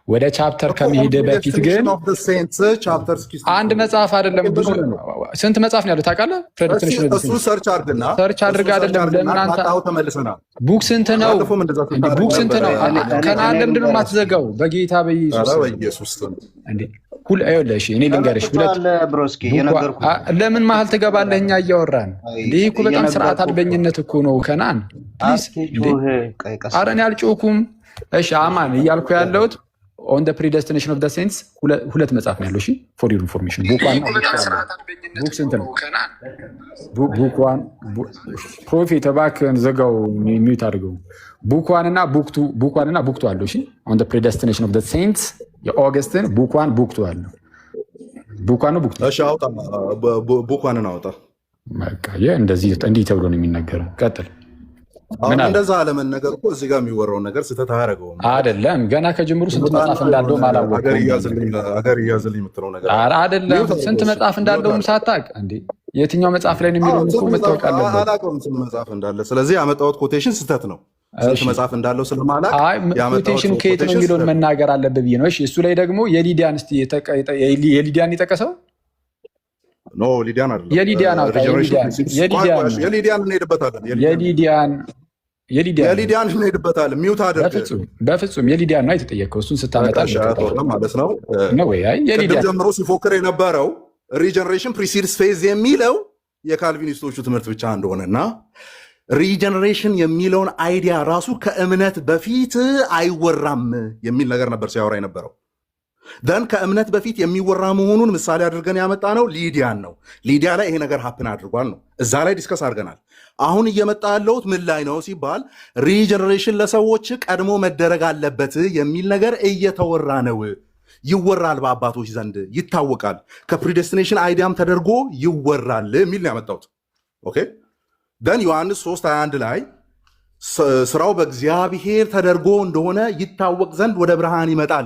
ወደ ቻፕተር ከመሄድ በፊት ግን አንድ መጽሐፍ አይደለም፣ ብዙ ስንት መጽሐፍ ነው ያለው ታውቃለህ? እሱ ሰርች አድርግና ሰርች አድርግ አይደለም። ለምን አንተ ተመልሰናል። ቡክ ስንት ነው? ቡክ ስንት ነው? ከናን ለምንድን ነው የማትዘጋው? በጌታ በኢየሱስ እንዴ ሁሉ አይወለሽ። እኔ ልንገርሽ፣ ለምን መሀል ትገባለህ? እኛ እያወራን ይህ እኮ በጣም ስርዓት አልበኝነት እኮ ነው። ከናን ፕሊዝ፣ ኧረ እኔ አልጮኩም። እሺ አማን እያልኩ ያለሁት ኦን ዘ ፕሪዴስቲኔሽን ኦፍ ዘ ሴንትስ ሁለት መጽሐፍ ነው ያለው። እሺ ፎር ዩር ኢንፎርሜሽን ቡክ ስንት ነው? ቡክ ዋን ፕሮፌት እባክህን ዘጋው፣ ሚዩት አድርገው። ቡክ ዋን እና ቡክ ቱ አለው። እሺ ኦን ዘ ፕሪዴስቲኔሽን ኦፍ ዘ ሴንትስ የኦገስትን ቡክ ዋን ቡክ ቱ አለው። ቡክ ዋን ነው ቡክ ቱ። እሺ አውጣ፣ ቡክ ዋንን አውጣ። በቃ እንዲህ ተብሎ ነው የሚነገረው። ቀጥል። አሁን እንደዛ አለመነገር እኮ እዚህ ጋር የሚወራውን ነገር ስህተት አያደርገውም አይደለም። ገና ከጅምሩ ስንት መጽሐፍ እንዳለውም አላወቅም። አገር እያዝልኝ የምትለው ነገር አይደለም። ስንት መጽሐፍ እንዳለውም ሳታውቅ እንዴ የትኛው መጽሐፍ ላይ ነው የሚለውን እኮ መታወቅ አለበት። አላውቀውም ስንት መጽሐፍ እንዳለ። ስለዚህ ያመጣሁት ኮቴሽን ስህተት ነው። ስንት መጽሐፍ እንዳለው ስለማላውቅ ኮቴሽኑ ከየት ነው የሚለውን መናገር አለበት ብዬ ነው። እሺ እሱ ላይ ደግሞ የሊዲያን የጠቀሰው ኖ ሊዲያን አይደለም። የሊዲያን እንሄድበታለን። ሚውት አድርግ። በፍጹም የሊዲያን ነው የተጠየቀው። እሱን ስታመጣ ማለት ነው። ቅድም ጀምሮ ሲፎክር የነበረው ሪጀነሬሽን ፕሪሲድስ ፌዝ የሚለው የካልቪኒስቶቹ ትምህርት ብቻ እንደሆነና ሪጀነሬሽን የሚለውን አይዲያ ራሱ ከእምነት በፊት አይወራም የሚል ነገር ነበር ሲያወራ የነበረው። ደን ከእምነት በፊት የሚወራ መሆኑን ምሳሌ አድርገን ያመጣ ነው ሊዲያን ነው። ሊዲያ ላይ ይሄ ነገር ሀፕን አድርጓል ነው። እዛ ላይ ዲስከስ አድርገናል። አሁን እየመጣ ያለሁት ምን ላይ ነው ሲባል ሪጀነሬሽን ለሰዎች ቀድሞ መደረግ አለበት የሚል ነገር እየተወራ ነው። ይወራል፣ በአባቶች ዘንድ ይታወቃል፣ ከፕሪዴስቲኔሽን አይዲያም ተደርጎ ይወራል የሚል ነው ያመጣሁት። ኦኬ ደን ዮሐንስ 3:21 ላይ ስራው በእግዚአብሔር ተደርጎ እንደሆነ ይታወቅ ዘንድ ወደ ብርሃን ይመጣል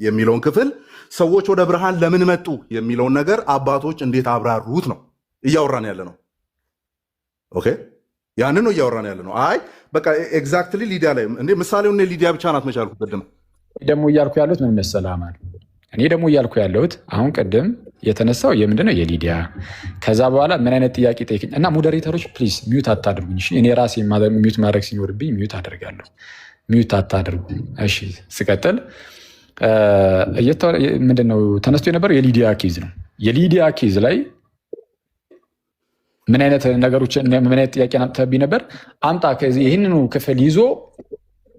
የሚለውን ክፍል ሰዎች ወደ ብርሃን ለምን መጡ የሚለውን ነገር አባቶች እንዴት አብራሩት ነው እያወራን ያለ ነው። ኦኬ ያንን ነው እያወራን ያለ ነው። አይ በቃ ኤግዛክትሊ ሊዲያ ላይ እንዴ ምሳሌውን ሊዲያ ብቻ ናት መቻልኩ። ቅድም ደግሞ እያልኩ ያለሁት ምን መሰለህ አማን፣ እኔ ደግሞ እያልኩ ያለሁት አሁን ቅድም የተነሳው የምንድነው የሊዲያ ከዛ በኋላ ምን አይነት ጥያቄ ጠይቅኝ እና ሞዴሬተሮች ፕሊዝ ሚዩት አታድርጉኝ። እኔ ራሴ ሚዩት ማድረግ ሲኖርብኝ ሚዩት አደርጋለሁ። ሚዩት አታድርጉ። እሺ ስቀጥል ምንድነው ተነስቶ የነበረው የሊዲያ ኬዝ ነው። የሊዲያ ኬዝ ላይ ምን አይነት ነገሮች ምን አይነት ጥያቄ አምጥተህብኝ ነበር? አምጣ ይህንኑ ክፍል ይዞ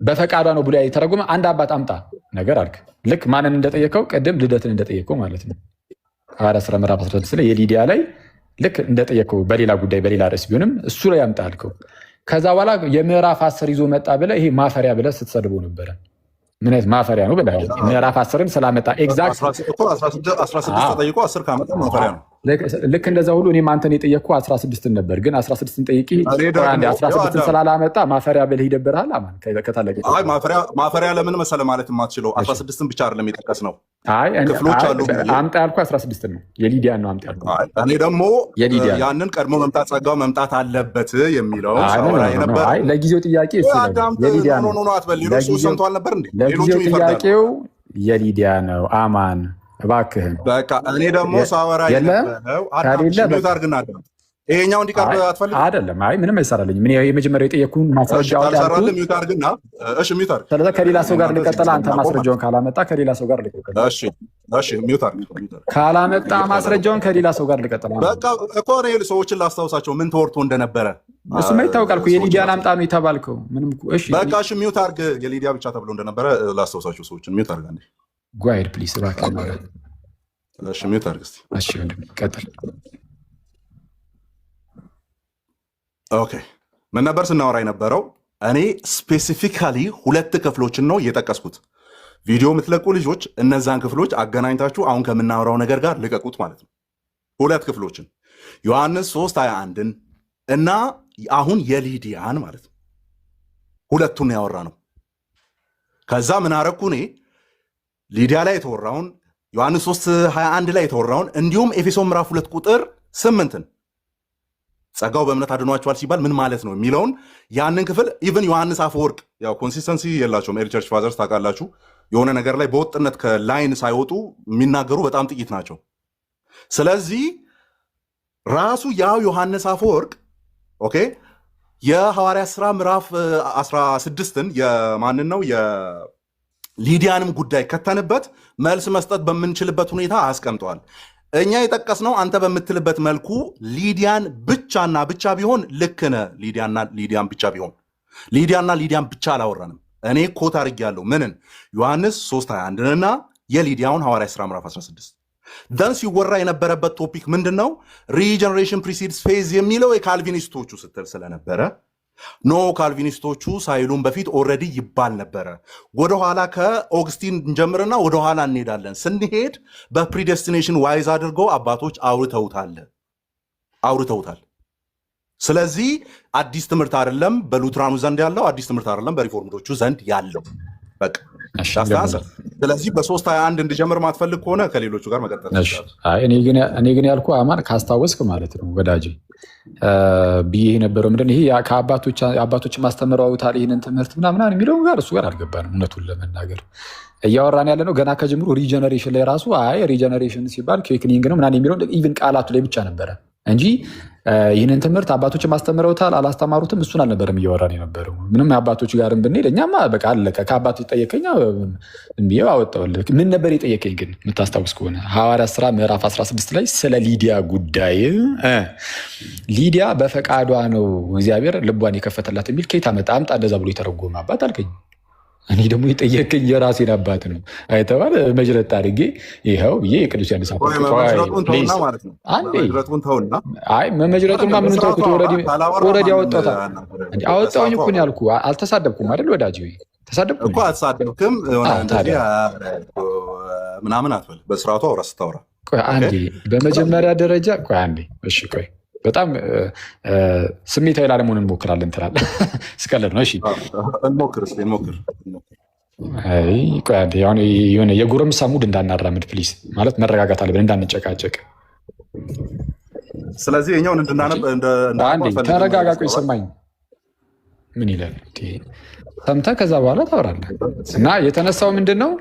በፈቃዷ ነው ብሎ የተረጎመ አንድ አባት አምጣ ነገር አልክ። ልክ ማንን እንደጠየቀው ቅድም ልደትን እንደጠየቀው ማለት ነው። ሐዋርያት ሥራ ምዕራፍ 16 ላይ የሊዲያ ላይ ልክ እንደጠየቀው በሌላ ጉዳይ በሌላ ርዕስ ቢሆንም እሱ ላይ አምጣ አልከው። ከዛ በኋላ የምዕራፍ 10 ይዞ መጣ ብለህ ይሄ ማፈሪያ ብለህ ስትሰድበው ነበረ። ምን አይነት ማፈሪያ ነው ብለህ ምዕራፍ 10ን ስላመጣ ኤግዛክት 16 ተጠይቆ 10 ካመጣ ማፈሪያ ነው። ልክ እንደዛ ሁሉ እኔም አንተን የጠየቅኩህ 16ን ነበር፣ ግን 16ን ጠይቄ 16ን ስላላመጣ ማፈሪያ ብለህ ይደብርሃል። አማን ከታላቅ ማፈሪያ ለምን መሰለህ ማለት የማትችለው 16ን ብቻ አይደለም የጠቀስ ነው ክፍሎች አሉ። አምጣ ያልኩህ 16ን ነው የሊዲያን ነው አምጣ ያልኩህ። እኔ ደግሞ ያንን ቀድሞ መምጣት ጸጋው መምጣት አለበት የሚለው ለጊዜው ጥያቄ የሊዲያ ነው። ሰምተዋል ነበር እንዴ? ለጊዜው ጥያቄው የሊዲያ ነው። አማን እባክህን በቃ እኔ ደግሞ ሳወራ የነበረው ይሄኛው እንዲቀርብ አትፈልግም? አይደለም። አይ ምንም አይሰራልኝም። ምን የመጀመሪያው የጠየኩህን ማስረጃ ካልሰራልህ ሚውት አድርግና፣ እሺ ሚውት አድርግ። ስለዚህ ከሌላ ሰው ጋር ልቀጥል። አንተ ማስረጃውን ካላመጣ ከሌላ ሰው ጋር ልቀጥል። እሺ እሺ፣ ሚውት አድርግ። ካላመጣ ማስረጃውን ከሌላ ሰው ጋር ልቀጥል። በቃ እኮ ነው ሰዎችን ላስታውሳቸው ምን ተወርቶ እንደነበረ። እሱማ ይታወቃል እኮ የሊዲያን አምጣ ነው የተባልከው። ምንም እኮ እሺ፣ በቃ እሺ፣ ሚውት አድርግ። የሊዲያ ብቻ ተብሎ እንደነበረ ላስታውሳቸው ሰዎችን። ሚውት አድርግ አንዴ። ጓይድ ፕሊስ እባክህ ማለት። እሺ ሚውት አድርግ እስቲ። እሺ ወንድም ቀጥል። ኦኬ ምን ነበር ስናወራ የነበረው? እኔ ስፔሲፊካሊ 2 ክፍሎችን ነው እየጠቀስኩት። ቪዲዮ የምትለቁ ልጆች እነዛን ክፍሎች አገናኝታችሁ አሁን ከምናወራው ነገር ጋር ልቀቁት ማለት ነው። 2 ክፍሎችን ዮሐንስ 3:21ን እና አሁን የሊዲያን ማለት ነው። 2ቱን ያወራ ነው። ከዛ ምን አረኩ እኔ ሊዲያ ላይ የተወራውን ዮሐንስ 3:21 ላይ የተወራውን እንዲሁም ኤፌሶን ምዕራፍ 2 ቁጥር 8ን ጸጋው በእምነት አድኗቸዋል ሲባል ምን ማለት ነው የሚለውን ያንን ክፍል ኢቭን ዮሐንስ አፈወርቅ ያው ኮንሲስተንሲ የላቸውም ኤርሊ ቸርች ፋዘርስ ታውቃላችሁ። የሆነ ነገር ላይ በወጥነት ከላይን ሳይወጡ የሚናገሩ በጣም ጥቂት ናቸው። ስለዚህ ራሱ ያው ዮሐንስ አፈወርቅ ኦኬ የሐዋርያት ሥራ ምዕራፍ 16ን የማንን ነው የሊዲያንም ጉዳይ ከተንበት መልስ መስጠት በምንችልበት ሁኔታ አስቀምጠዋል። እኛ የጠቀስነው አንተ በምትልበት መልኩ ሊዲያን ብቻና ብቻ ቢሆን ልክ ነህ። ሊዲያን ብቻ ቢሆን ሊዲያና ሊዲያን ብቻ አላወራንም። እኔ ኮት አድርጌያለሁ ምንን ዮሐንስ 3:21ንና የሊዲያውን ሐዋርያት ሥራ ምዕራፍ 16 ደን ሲወራ የነበረበት ቶፒክ ምንድን ነው? ሪጀነሬሽን ፕሪሲድስ ፌዝ የሚለው የካልቪኒስቶቹ ስትል ስለነበረ ኖ ካልቪኒስቶቹ ሳይሉን በፊት ኦልሬዲ ይባል ነበረ። ወደኋላ ከኦግስቲን እንጀምርና ወደኋላ እንሄዳለን። ስንሄድ በፕሪዴስቲኔሽን ዋይዝ አድርገው አባቶች አውርተውታል። ስለዚህ አዲስ ትምህርት አይደለም በሉትራኑ ዘንድ ያለው፣ አዲስ ትምህርት አይደለም በሪፎርምዶቹ ዘንድ ያለው። በቃ ስለዚህ በ3:21 እንድጀምር ማትፈልግ ከሆነ ከሌሎቹ ጋር መቀጠል። እኔ ግን ያልኩህ አማን ካስታወስክ ማለት ነው ወዳጄ ብዬ የነበረው ምንድን ይሄ አባቶች ማስተምረውታል ይህንን ትምህርት ምናምን የሚለው ጋር እሱ ጋር አልገባንም። እውነቱን ለመናገር እያወራን ያለ ነው ገና ከጅምሩ ሪጀነሬሽን ላይ ራሱ ሪጀነሬሽን ሲባል ኬክኒንግ ነው ምናምን የሚለው ኢቭን ቃላቱ ላይ ብቻ ነበረ እንጂ ይህንን ትምህርት አባቶች ማስተምረውታል አላስተማሩትም እሱን አልነበረም እያወራን የነበረው። ምንም አባቶች ጋርም ብንሄድ እኛማ በቃ አለቀ። ከአባቶች ጠየቀኝ ብዬ አወጣሁልህ። ምን ነበር የጠየቀኝ ግን የምታስታውስ ከሆነ ሐዋርያት ሥራ ምዕራፍ 16 ላይ ስለ ሊዲያ ጉዳይ ሊዲያ በፈቃዷ ነው እግዚአብሔር ልቧን የከፈተላት የሚል ከየት አመጣ እንደዛ ብሎ የተረጎመ አባት አልከኝ። እኔ ደግሞ የጠየቀኝ የራሴን አባት ነው አይተዋል። መጅረት አድርጌ ይኸው ብዬ የቅዱስ ዮሐንስ መጅረቱን ምኑን ተውኩት። ኦልሬዲ አወጣሁኝ እኮ ነው ያልኩህ። አልተሳደብኩም አይደል ወዳጅ? ተሳደብኩ እኮ አልተሳደብክም። ምናምን አትበል። በስርዓቱ አውራ ስታወራ። ቆይ አንዴ በመጀመሪያ ደረጃ ቆይ አንዴ እሺ ቆይ በጣም ስሜታዊ ላለመሆን እንሞክራለን ትላለህ። ስቀልድ ነው። እሺ እንሞክር። የሆነ የጎረምሳ ሙድ እንዳናራምድ ፕሊዝ። ማለት መረጋጋት አለብን እንዳንጨቃጨቅ። ስለዚህ የኛውን እንድናነብ ተረጋጋ። ቆይ ሰማኝ ምን ይላል ሰምተህ ከዛ በኋላ ታወራለህ። እና የተነሳው ምንድን ነው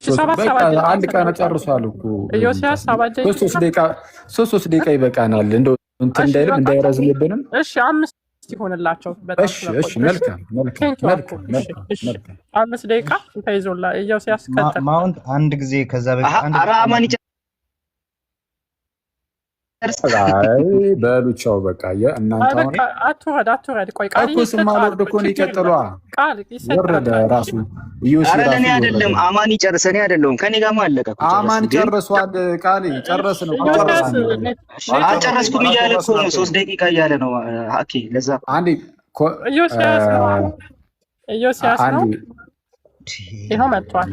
ሰባት በቃ ሰባት ደቂቃ አንድ ቀን ይሰጣችኋል። ጨርሷል እኮ ኢዮስያስ 7 ደቂቃ ሶስት ደቂቃ ይበቃናል። እንደው እንትን እሺ እንዳይልም በቃ እንዳይረዝምብንም። እሺ 5 ይሆንላቸው በጣም እሺ ስለቆዩ። እሺ መልካም መልካም ቴንኪው አኩ። መልካም እሺ መልካም እሺ መልካም። 5 ደቂቃ ተይዞላ። ኢዮስያስ ቀጥል። ማውንት አንድ ጊዜ ከዛ በፊት አንድ ኧረ አማን ይጨርስ። አይ በሉ ቻው። በቃ እናንተ አይ በቃ አትውረድ። ቆይ ቃል እኮ ስማልወርድ እኮ ነው ይቀጥሏ። ቃል ወረደ ይሰጣል። ራሱ ኧረ ለእኔ አይደለም አማን ይጨርስ፣ እኔ አይደለሁም። ከኔ ጋርማ አለቀ እኮ አማን ጨረስን። ግን ጨርሷል። ቃል ጨረስን እኮ ኢዮስያስ ጨረስን። አልጨረስኩም እያለ እኮ ነው። 3 ደቂቃ እያለ ነው። ኦኬ ለዛ አንዴ ኢዮስያስ ነው። ኢዮስያስ ነው። አንዴ ይኸው መጥቷል።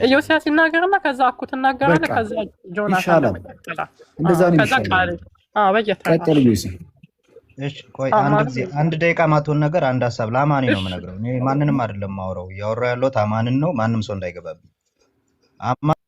ኢዮስያስ ይናገርና ከዛ አኩ ትናገራለህ። በቃ ከዛ ጆናታን ይሻላል። ይቀጥላል። እንደዛ ነው ከዛ ቃል ይሻላል። በየተራ ቀጥል ዮሴፍ። እሺ ቆይ አንድ ጊዜ አንድ ደቂቃ ማትሆን ነገር አንድ ሀሳብ ለአማኒ ነው የምነግረው። እኔ ማንንም አይደለም ማውራው፣ እያወራሁ ያለሁት አማንን ነው። ማንም ሰው እንዳይገባብኝ። አማን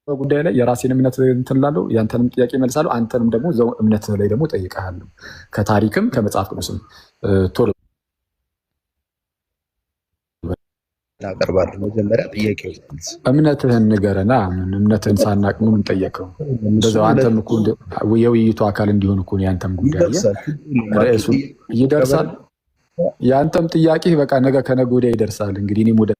በጉዳይ ላይ የራሴን እምነት እንትን እላለሁ፣ ያንተንም ጥያቄ መልሳለሁ። አንተንም ደግሞ እዛው እምነት ላይ ደግሞ ጠይቀሃለሁ። ከታሪክም ከመጽሐፍ ቅዱስም ቶሎ አቀርባለሁ። መጀመሪያ ጥያቄ እምነትህን ንገረና። እምነትህን ሳናቅ ምን ጠየቀው? እንደዛው አንተም እኮ የውይይቱ አካል እንዲሆን እኮ ያንተም ጉዳይ ርዕሱ ይደርሳል። የአንተም ጥያቄ በቃ ነገ ከነገ ወዲያ ይደርሳል። እንግዲህ እኔም ወደ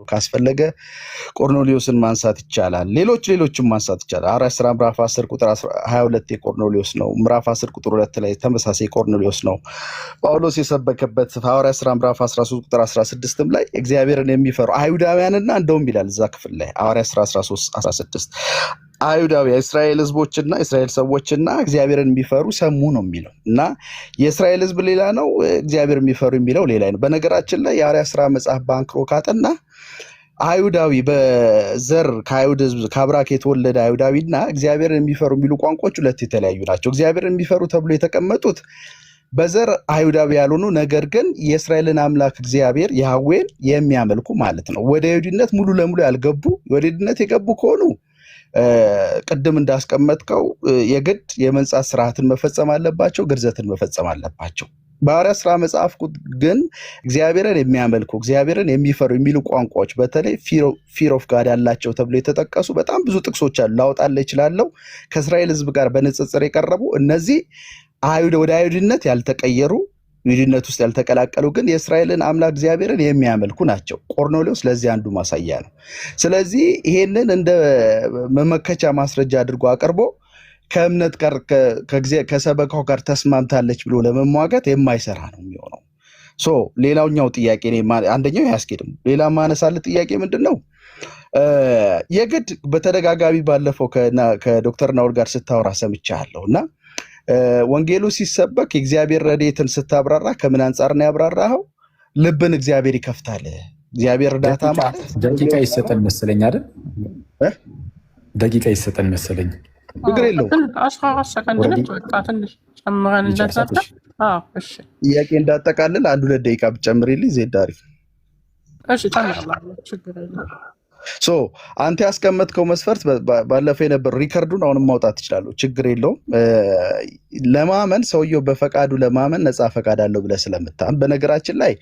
ካስፈለገ ቆርኔሌዎስን ማንሳት ይቻላል። ሌሎችም ማንሳት ይቻላል። ሐዋርያት ሥራ ምዕራፍ 10 ቁጥር 22 የቆርኔሌዎስ ነው። ምዕራፍ 10 ቁጥር 2 ላይ ተመሳሳይ ቆርኔሌዎስ ነው። ጳውሎስ የሰበከበት ሐዋርያት ሥራ ምዕራፍ 13 ቁጥር 16 ላይ እግዚአብሔርን የሚፈሩ አይሁዳውያንና እንደውም ይላል እዛ ክፍል ላይ ሐዋርያት ሥራ 13 16 አይሁዳዊ የእስራኤል ህዝቦችና የእስራኤል ሰዎችና እግዚአብሔርን የሚፈሩ ሰሙ ነው የሚለው እና የእስራኤል ህዝብ ሌላ ነው፣ እግዚአብሔር የሚፈሩ የሚለው ሌላ ነው። በነገራችን ላይ የሐዋርያት ሥራ መጽሐፍ ባንክሮ ካጠና አይሁዳዊ በዘር ከአይሁድ ህዝብ ከአብራክ የተወለደ አይሁዳዊና እግዚአብሔርን የሚፈሩ የሚሉ ቋንቋዎች ሁለት የተለያዩ ናቸው። እግዚአብሔርን የሚፈሩ ተብሎ የተቀመጡት በዘር አይሁዳዊ ያልሆኑ ነገር ግን የእስራኤልን አምላክ እግዚአብሔር ያህዌን የሚያመልኩ ማለት ነው። ወደ ይሁዲነት ሙሉ ለሙሉ ያልገቡ፣ ወደ ይሁዲነት የገቡ ከሆኑ ቅድም እንዳስቀመጥከው የግድ የመንጻት ስርዓትን መፈጸም አለባቸው፣ ግርዘትን መፈጸም አለባቸው። በሐዋርያት ሥራ መጽሐፍ ግን እግዚአብሔርን የሚያመልኩ እግዚአብሔርን የሚፈሩ የሚሉ ቋንቋዎች በተለይ ፊር ኦፍ ጋድ ያላቸው ተብሎ የተጠቀሱ በጣም ብዙ ጥቅሶች አሉ። ላውጣልህ እችላለሁ። ከእስራኤል ህዝብ ጋር በንጽጽር የቀረቡ እነዚህ ወደ አይሁድነት ያልተቀየሩ ይሁዲነት ውስጥ ያልተቀላቀሉ ግን የእስራኤልን አምላክ እግዚአብሔርን የሚያመልኩ ናቸው። ቆርኔሌዎስ ለዚህ አንዱ ማሳያ ነው። ስለዚህ ይሄንን እንደ መመከቻ ማስረጃ አድርጎ አቅርቦ ከእምነት ጋር ከሰበካው ጋር ተስማምታለች ብሎ ለመሟገት የማይሰራ ነው የሚሆነው። ሌላኛው ጥያቄ አንደኛው ያስኬድም። ሌላ ማነሳለ ጥያቄ ምንድን ነው? የግድ በተደጋጋሚ ባለፈው ከዶክተር ናውል ጋር ስታወራ ሰምቻለሁ እና ወንጌሉ ሲሰበክ የእግዚአብሔር ረድኤትን ስታብራራ ከምን አንጻር ነው ያብራራኸው? ልብን እግዚአብሔር ይከፍታል። እግዚአብሔር እርዳታ ማለት ደቂቃ ይሰጠን መሰለኝ አይደል? ደቂቃ ይሰጠን መሰለኝ። ችግር የለውም። 14 ሰከንድ ነች። በቃ ትንሽ ጨምረንለት ነበር። እሺ ጥያቄ እንዳጠቃልል 1-2 ደቂቃ ብትጨምሪልኝ ዜድ አሪፍ። እሺ ጨምራለሁ፣ ችግር የለም። አንተ ያስቀመጥከው መስፈርት ባለፈው የነበረው ሪከርዱን አሁንም ማውጣት ትችላለህ፣ ችግር የለውም። ለማመን ሰውየው በፈቃዱ ለማመን ነፃ ፈቃድ አለው ብለህ ስለምታምን፣ በነገራችን ላይ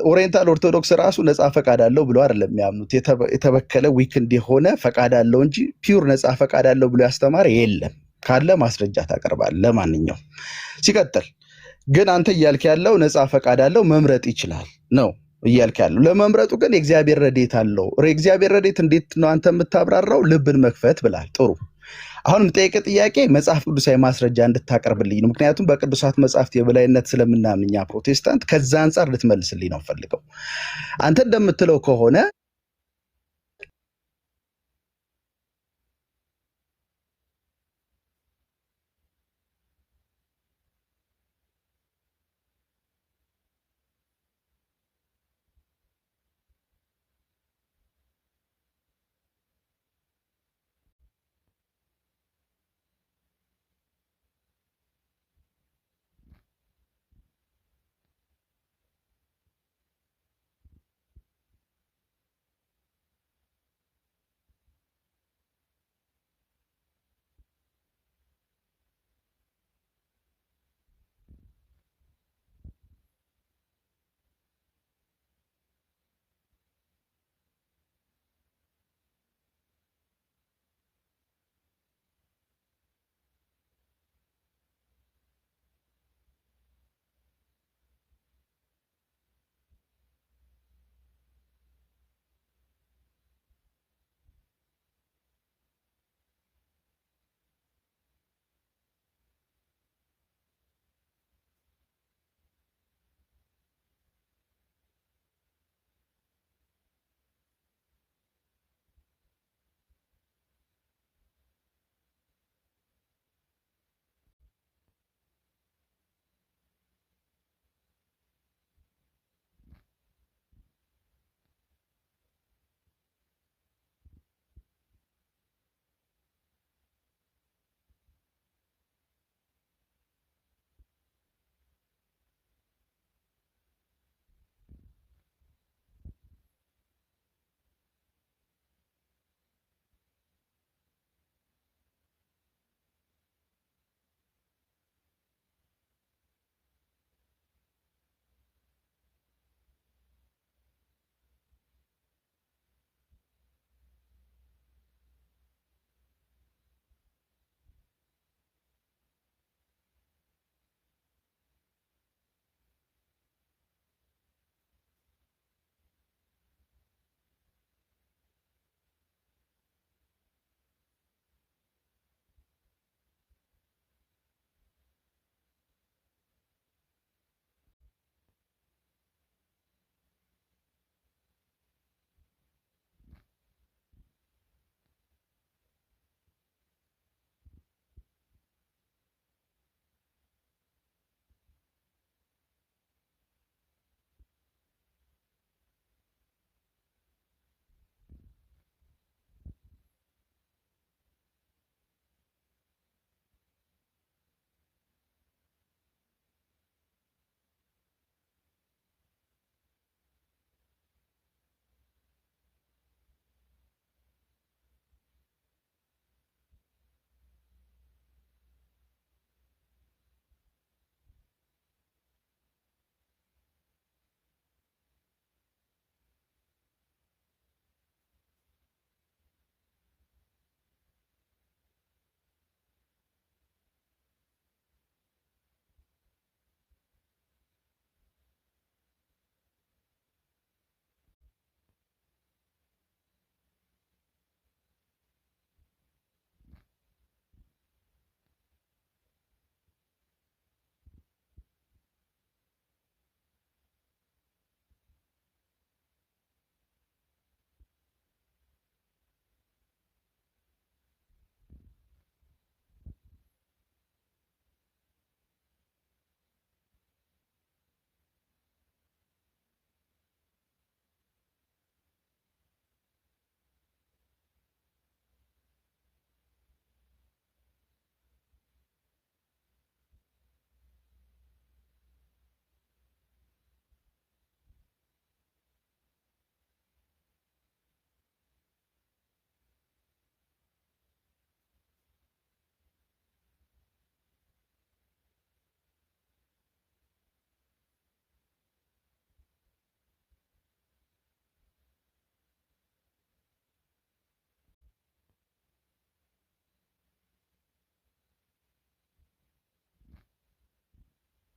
ኦሪየንታል ኦርቶዶክስ ራሱ ነፃ ፈቃድ አለው ብሎ አይደለም የሚያምኑት። የተበከለ ዊክንድ የሆነ ፈቃድ አለው እንጂ ፒውር ነፃ ፈቃድ አለው ብሎ ያስተማረ የለም። ካለ ማስረጃ ታቀርባለህ። ለማንኛውም ሲቀጥል ግን አንተ እያልክ ያለው ነፃ ፈቃድ አለው መምረጥ ይችላል ነው እያልክ ያለው። ለመምረጡ ግን የእግዚአብሔር ረድኤት አለው። የእግዚአብሔር ረድኤት እንዴት ነው አንተ የምታብራራው? ልብን መክፈት ብላል። ጥሩ። አሁን የምጠይቅህ ጥያቄ መጽሐፍ ቅዱሳዊ ማስረጃ እንድታቀርብልኝ ነው። ምክንያቱም በቅዱሳት መጽሐፍት የበላይነት ስለምናምን እኛ ፕሮቴስታንት፣ ከዛ አንጻር ልትመልስልኝ ነው ፈልገው። አንተ እንደምትለው ከሆነ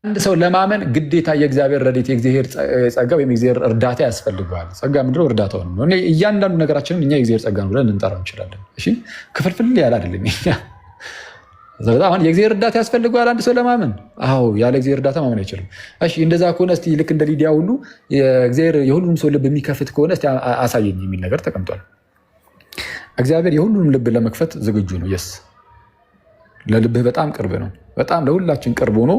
አንድ ሰው ለማመን ግዴታ የእግዚአብሔር ረድኤት የእግዚአብሔር ጸጋ ወይም የእግዚአብሔር እርዳታ ያስፈልገዋል። ጸጋ ምንድነው? እርዳታው ነው። እያንዳንዱ ነገራችንን እኛ የእግዚአብሔር ጸጋ ነው ብለን ልንጠራው እንችላለን። እሺ ክፍልፍል ያለ አይደለም። አሁን የእግዚአብሔር እርዳታ ያስፈልገዋል አንድ ሰው ለማመን? አዎ፣ ያለ እግዚአብሔር እርዳታ ማመን አይችልም። እሺ እንደዛ ከሆነ እስቲ ልክ እንደ ሊዲያ ሁሉ የእግዚአብሔር የሁሉንም ሰው ልብ የሚከፍት ከሆነ እስቲ አሳየኝ የሚል ነገር ተቀምጧል። እግዚአብሔር የሁሉንም ልብ ለመክፈት ዝግጁ ነው። የስ ለልብህ በጣም ቅርብ ነው። በጣም ለሁላችን ቅርብ ሆኖ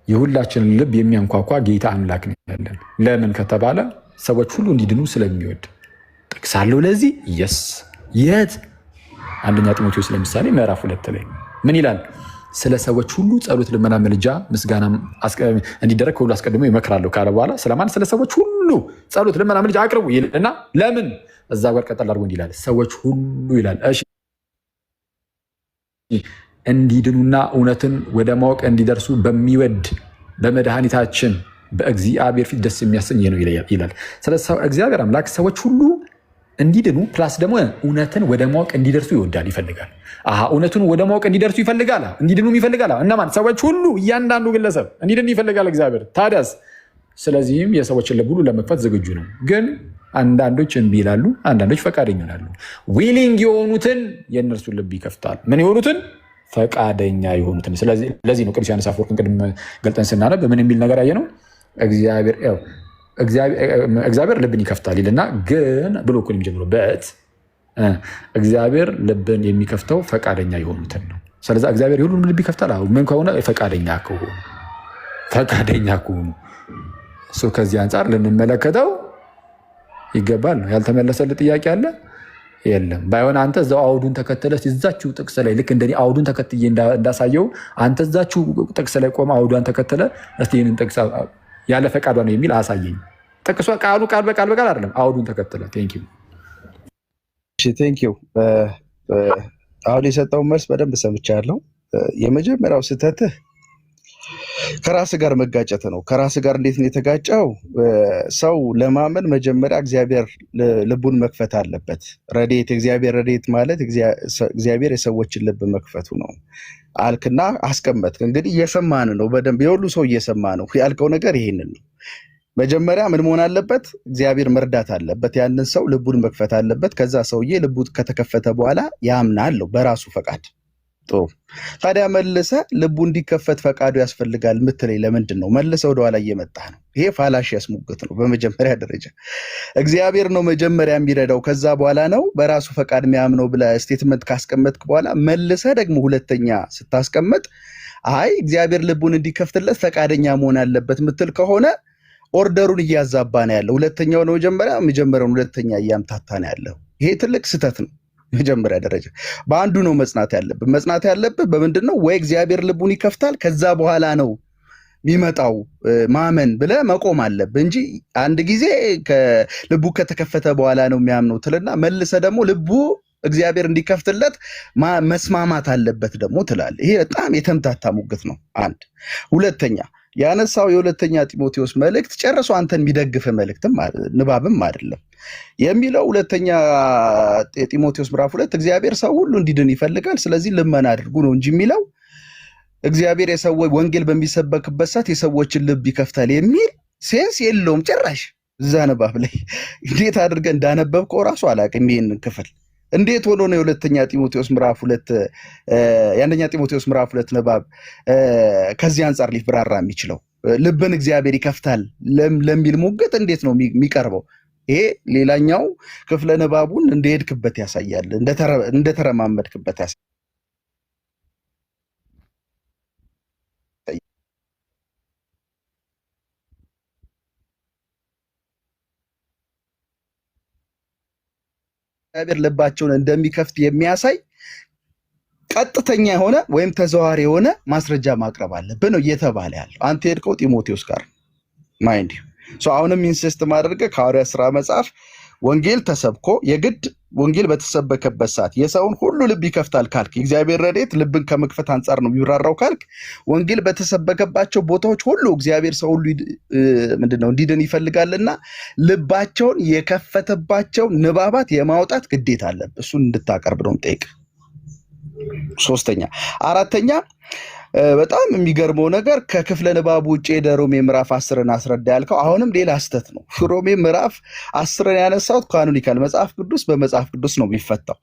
የሁላችንን ልብ የሚያንኳኳ ጌታ አምላክ ነው ያለን። ለምን ከተባለ ሰዎች ሁሉ እንዲድኑ ስለሚወድ። ጠቅሳለሁ ለዚህ የስ የት አንደኛ ጢሞቴዎስ ለምሳሌ ምዕራፍ 2 ላይ ምን ይላል? ስለ ሰዎች ሁሉ ጸሎት፣ ልመና፣ ምልጃ፣ ምስጋና እንዲደረግ ከሁሉ አስቀድሞ ይመክራለሁ ካለ በኋላ ስለማን? ስለ ሰዎች ሁሉ ጸሎት፣ ልመና፣ ምልጃ አቅርቡ ይልና ለምን እዛ ጋር ቀጠል አድርጎ እንዲህ ይላል? ሰዎች ሁሉ ይላል። እሺ እንዲድኑና እውነትን ወደ ማወቅ እንዲደርሱ በሚወድ በመድኃኒታችን በእግዚአብሔር ፊት ደስ የሚያሰኝ ነው ይላል። እግዚአብሔር አምላክ ሰዎች ሁሉ እንዲድኑ ፕላስ ደግሞ እውነትን ወደ ማወቅ እንዲደርሱ ይወዳል፣ ይፈልጋል። እውነቱን ወደ ማወቅ እንዲደርሱ ይፈልጋል፣ እንዲድኑም ይፈልጋል። እነማን? ሰዎች ሁሉ፣ እያንዳንዱ ግለሰብ እንዲድኑ ይፈልጋል እግዚአብሔር። ታዲያስ ስለዚህም የሰዎችን ልብ ሁሉ ለመክፈት ዝግጁ ነው። ግን አንዳንዶች እምቢ ይላሉ፣ አንዳንዶች ፈቃደኛ ይሆናሉ። ዊሊንግ የሆኑትን የእነርሱን ልብ ይከፍታል። ምን የሆኑትን? ፈቃደኛ የሆኑትን። ለዚህ ነው ቅዱስ ዮሐንስ አፈወርቅን ቅድም ገልጠን ስናነብ ምን የሚል ነገር ያየ ነው? እግዚአብሔር ልብን ይከፍታል ይልና ግን ብሎ እኮ የሚጀምረው በት እግዚአብሔር ልብን የሚከፍተው ፈቃደኛ የሆኑትን ነው። ስለዚህ እግዚአብሔር የሁሉንም ልብ ይከፍታል። ምን ከሆነ? ፈቃደኛ ከሆኑ እሱ ከዚህ አንጻር ልንመለከተው ይገባል ነው። ያልተመለሰልህ ጥያቄ አለ? የለም። ባይሆን አንተ እዛው አውዱን ተከተለ እዛችሁ ጥቅስ ላይ ልክ እንደኔ አውዱን ተከትዬ እንዳሳየው አንተ እዛችሁ ጥቅስ ላይ ቆመ አውዷን ተከተለ እስቲ ይህንን ጥቅስ ያለ ፈቃዷ ነው የሚል አሳየኝ። ጥቅሷ ቃሉ ቃል በቃል አይደለም፣ አውዱን ተከተለ። ቴንኪው። አሁን የሰጠውን መልስ በደንብ ሰምቻለሁ። የመጀመሪያው ስህተትህ ከራስ ጋር መጋጨት ነው። ከራስ ጋር እንዴት ነው የተጋጨው? ሰው ለማመን መጀመሪያ እግዚአብሔር ልቡን መክፈት አለበት። ረድኤት፣ የእግዚአብሔር ረድኤት ማለት እግዚአብሔር የሰዎችን ልብ መክፈቱ ነው አልክና አስቀመጥክ። እንግዲህ እየሰማን ነው በደንብ የሁሉ ሰው እየሰማ ነው። ያልከው ነገር ይሄንን ነው። መጀመሪያ ምን መሆን አለበት? እግዚአብሔር መርዳት አለበት። ያንን ሰው ልቡን መክፈት አለበት። ከዛ ሰውዬ ልቡ ከተከፈተ በኋላ ያምናል በራሱ ፈቃድ። ጥሩ። ታዲያ መልሰ ልቡ እንዲከፈት ፈቃዱ ያስፈልጋል ምትለኝ ለምንድን ነው? መልሰ ወደኋላ እየመጣህ ነው። ይሄ ፋላሽ ያስሙግት ነው። በመጀመሪያ ደረጃ እግዚአብሔር ነው መጀመሪያ የሚረዳው፣ ከዛ በኋላ ነው በራሱ ፈቃድ የሚያምነው ብለህ ስቴትመንት ካስቀመጥክ በኋላ መልሰ ደግሞ ሁለተኛ ስታስቀምጥ አይ እግዚአብሔር ልቡን እንዲከፍትለት ፈቃደኛ መሆን አለበት ምትል ከሆነ ኦርደሩን እያዛባ ነው ያለው። ሁለተኛው ነው መጀመሪያውን ሁለተኛ እያምታታ ነው ያለው። ይሄ ትልቅ ስህተት ነው። መጀመሪያ ደረጃ በአንዱ ነው መጽናት ያለብህ። መጽናት ያለብህ በምንድን ነው? ወይ እግዚአብሔር ልቡን ይከፍታል ከዛ በኋላ ነው የሚመጣው ማመን ብለህ መቆም አለብህ እንጂ አንድ ጊዜ ልቡ ከተከፈተ በኋላ ነው የሚያምነው ትልና መልሰ ደግሞ ልቡ እግዚአብሔር እንዲከፍትለት መስማማት አለበት ደግሞ ትላለህ። ይሄ በጣም የተምታታ ሙግት ነው። አንድ ሁለተኛ ያነሳው የሁለተኛ ጢሞቴዎስ መልእክት ጨርሶ አንተን የሚደግፍ መልእክትም ንባብም አይደለም የሚለው። ሁለተኛ ጢሞቴዎስ ምዕራፍ 2 እግዚአብሔር ሰው ሁሉ እንዲድን ይፈልጋል፣ ስለዚህ ልመና አድርጉ ነው እንጂ የሚለው እግዚአብሔር የሰዎች ወንጌል በሚሰበክበት ሰዓት የሰዎችን ልብ ይከፍታል የሚል ሴንስ የለውም ጭራሽ። እዛ ንባብ ላይ እንዴት አድርገህ እንዳነበብከው እራሱ አላውቅም። ይሄንን ክፍል እንዴት ሆኖ ነው የሁለተኛ ጢሞቴዎስ ምዕራፍ 2 የአንደኛ ጢሞቴዎስ ምዕራፍ 2 ንባብ ከዚህ አንጻር ሊብራራ የሚችለው? ልብን እግዚአብሔር ይከፍታል ለሚል ሙግት እንዴት ነው የሚቀርበው? ይሄ ሌላኛው ክፍለ ንባቡን እንደሄድክበት ያሳያል፣ እንደተረማመድክበት ያሳያል። እግዚአብሔር ልባቸውን እንደሚከፍት የሚያሳይ ቀጥተኛ የሆነ ወይም ተዘዋዋሪ የሆነ ማስረጃ ማቅረብ አለብህ ነው እየተባለ ያለው። አንተ ሄድከው ጢሞቴዎስ ጋር ማይንድ አሁንም ኢንሲስት ማድረግ ከሐዋርያት ሥራ መጽሐፍ ወንጌል ተሰብኮ የግድ ወንጌል በተሰበከበት ሰዓት የሰውን ሁሉ ልብ ይከፍታል ካልክ የእግዚአብሔር ረድኤት ልብን ከመክፈት አንጻር ነው የሚራራው ካልክ ወንጌል በተሰበከባቸው ቦታዎች ሁሉ እግዚአብሔር ሰው ሁሉ ምንድነው እንዲድን ይፈልጋልና ልባቸውን የከፈተባቸው ንባባት የማውጣት ግዴታ አለብህ። እሱን እንድታቀርብ ነው ጠይቅ። ሶስተኛ አራተኛ በጣም የሚገርመው ነገር ከክፍለ ንባብ ውጭ የሮሜ ምዕራፍ 10ን አስረዳ ያልከው አሁንም ሌላ ስተት ነው። ሮሜ ምዕራፍ 10ን ያነሳሁት ካኖኒካል መጽሐፍ ቅዱስ በመጽሐፍ ቅዱስ ነው የሚፈታው።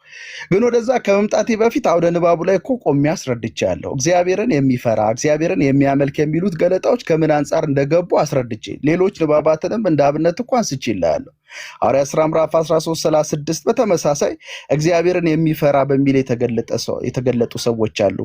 ግን ወደዛ ከመምጣቴ በፊት አውደ ንባቡ ላይ እኮ ቆሜ አስረድቻለሁ። እግዚአብሔርን የሚፈራ እግዚአብሔርን የሚያመልክ የሚሉት ገለጣዎች ከምን አንጻር እንደገቡ አስረድቼ ሌሎች ንባባትንም እንደ አብነት እኮ አንስቼ ይላለሁ። ሐዋርያት ሥራ ምዕራፍ 13:36 በተመሳሳይ እግዚአብሔርን የሚፈራ በሚል የተገለጡ ሰዎች አሉ።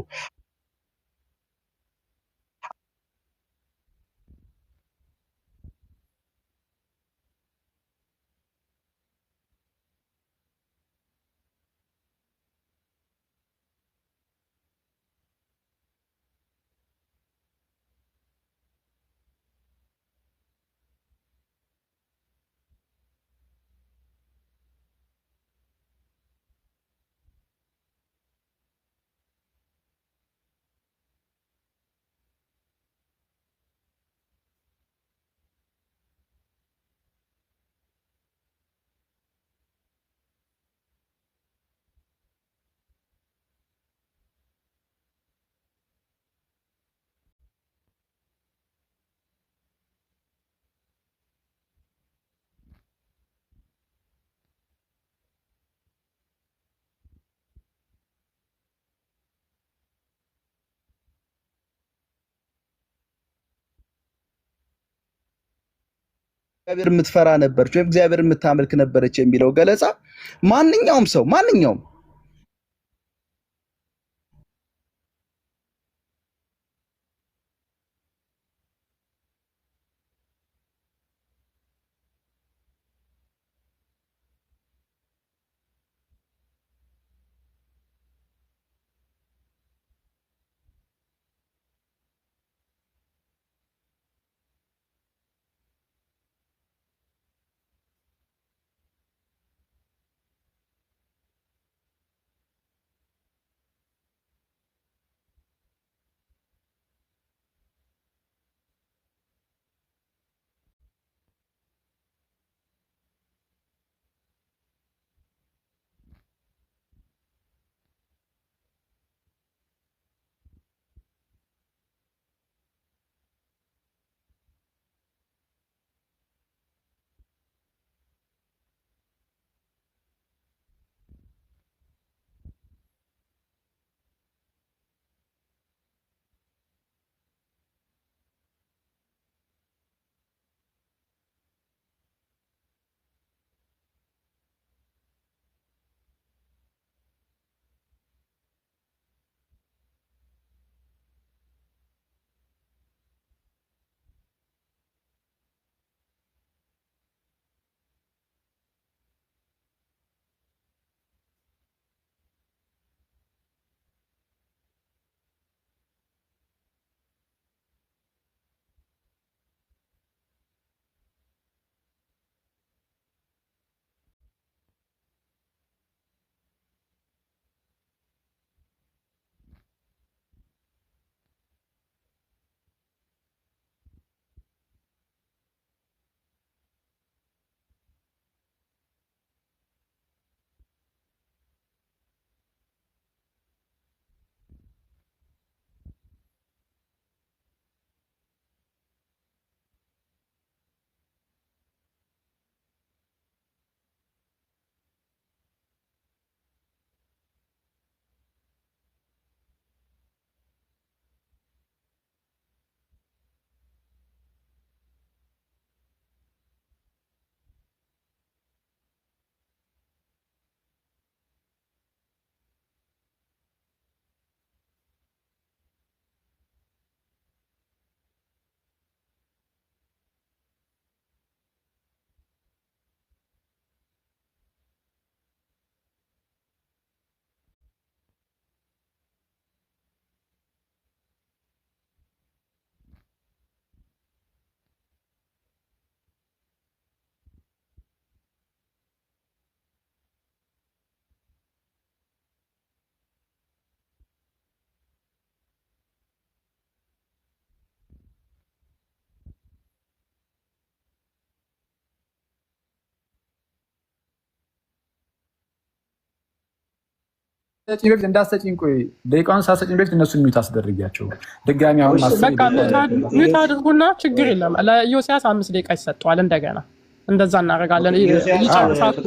እግዚአብሔር የምትፈራ ነበረች ወይም እግዚአብሔር የምታመልክ ነበረች የሚለው ገለጻ ማንኛውም ሰው በፊት እንዳትሰጪኝ፣ ቆይ ደቂቃውን ሳትሰጪኝ በፊት እነሱን ሚውት አስደርጊያቸው። ድጋሚ አሁን በቃ ሚውት አድርጉና ችግር የለም። ለኢዮስያስ 5 ደቂቃ ይሰጠዋል። እንደገና እንደዛ እናደርጋለን። ይጨርሳል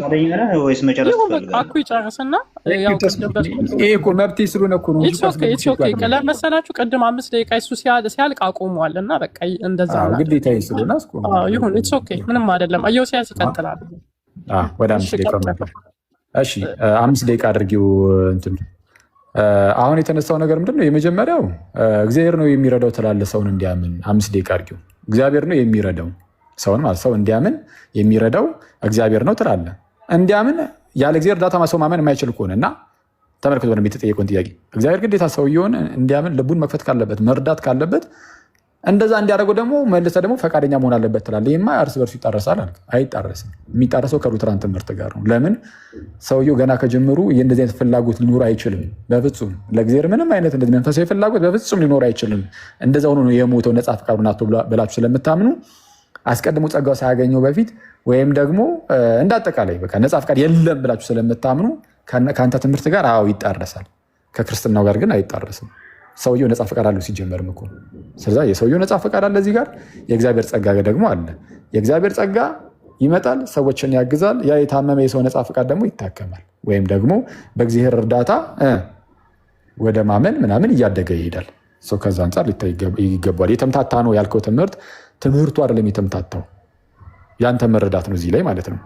ወይስ መጨረስ ትፈልጋለህ? አኩ ይጨርስና ያው ይሄ እኮ መብቴ ስለሆነ እኮ ነው። ኢትስ ኦኬ ለመሰላችሁ ቅድም 5 ደቂቃ እሱ ሲያልቅ አቆመዋል እና በቃ እንደዛ ነው። ግዴታ ስለሆነ ይሁን። ኢትስ ኦኬ ምንም አይደለም። ኢዮስያስ ይቀጥላል። ወደ 5 ደቂቃ ነበር። እሺ 5 ደቂቃ አድርጊው። እንትን አሁን የተነሳው ነገር ምንድን ነው? የመጀመሪያው እግዚአብሔር ነው የሚረዳው ትላለህ ሰውን እንዲያምን። 5 ደቂቃ አድርጊው። እግዚአብሔር ነው የሚረዳው ሰውን ማለት ሰው እንዲያምን የሚረዳው እግዚአብሔር ነው ትላለህ። እንዲያምን ያለ እግዚአብሔር እርዳታ ሰው ማመን የማይችል ከሆነ እና ተመልከቱ፣ በደንብ የተጠየቀውን ጥያቄ እግዚአብሔር ግዴታ ሰውየውን እንዲያምን ልቡን መክፈት ካለበት መርዳት ካለበት እንደዛ እንዲያደርገው ደግሞ መልሰ ደግሞ ፈቃደኛ መሆን አለበት ትላለህ። ይህማ እርስ በርሱ ይጣረሳል አልክ። አይጣረስም። የሚጣረሰው ከሉተራን ትምህርት ጋር ነው። ለምን? ሰውየው ገና ከጀምሩ የእንደዚህ አይነት ፍላጎት ሊኖር አይችልም። በፍጹም ለእግዚአብሔር ምንም አይነት እንደዚህ መንፈሳዊ ፍላጎት በፍጹም ሊኖር አይችልም። እንደዛ ሆኖ ነው የሞተው ነፃ ፈቃዱን አጥቶ ብላችሁ ስለምታምኑ አስቀድሞ ጸጋው ሳያገኘው በፊት ወይም ደግሞ እንደ አጠቃላይ በቃ ነፃ ፈቃድ የለም ብላችሁ ስለምታምኑ ከአንተ ትምህርት ጋር አዎ ይጣረሳል። ከክርስትናው ጋር ግን አይጣረስም። ሰውየው ነፃ ፈቃድ አለው ሲጀመርም እኮ። ስለዚህ የሰውየው ነፃ ፈቃድ አለ እዚህ ጋር፣ የእግዚአብሔር ጸጋ ደግሞ አለ። የእግዚአብሔር ጸጋ ይመጣል፣ ሰዎችን ያግዛል። ያ የታመመ የሰው ነፃ ፈቃድ ደግሞ ይታከማል፣ ወይም ደግሞ በእግዚአብሔር እርዳታ ወደ ማመን ምናምን እያደገ ይሄዳል። ሰው ከዛ አንጻር ሊታይ ይገባል። የተምታታ ነው ያልከው ትምህርቱ አይደለም የተምታታው፣ ያንተ መረዳት ነው እዚህ ላይ ማለት ነው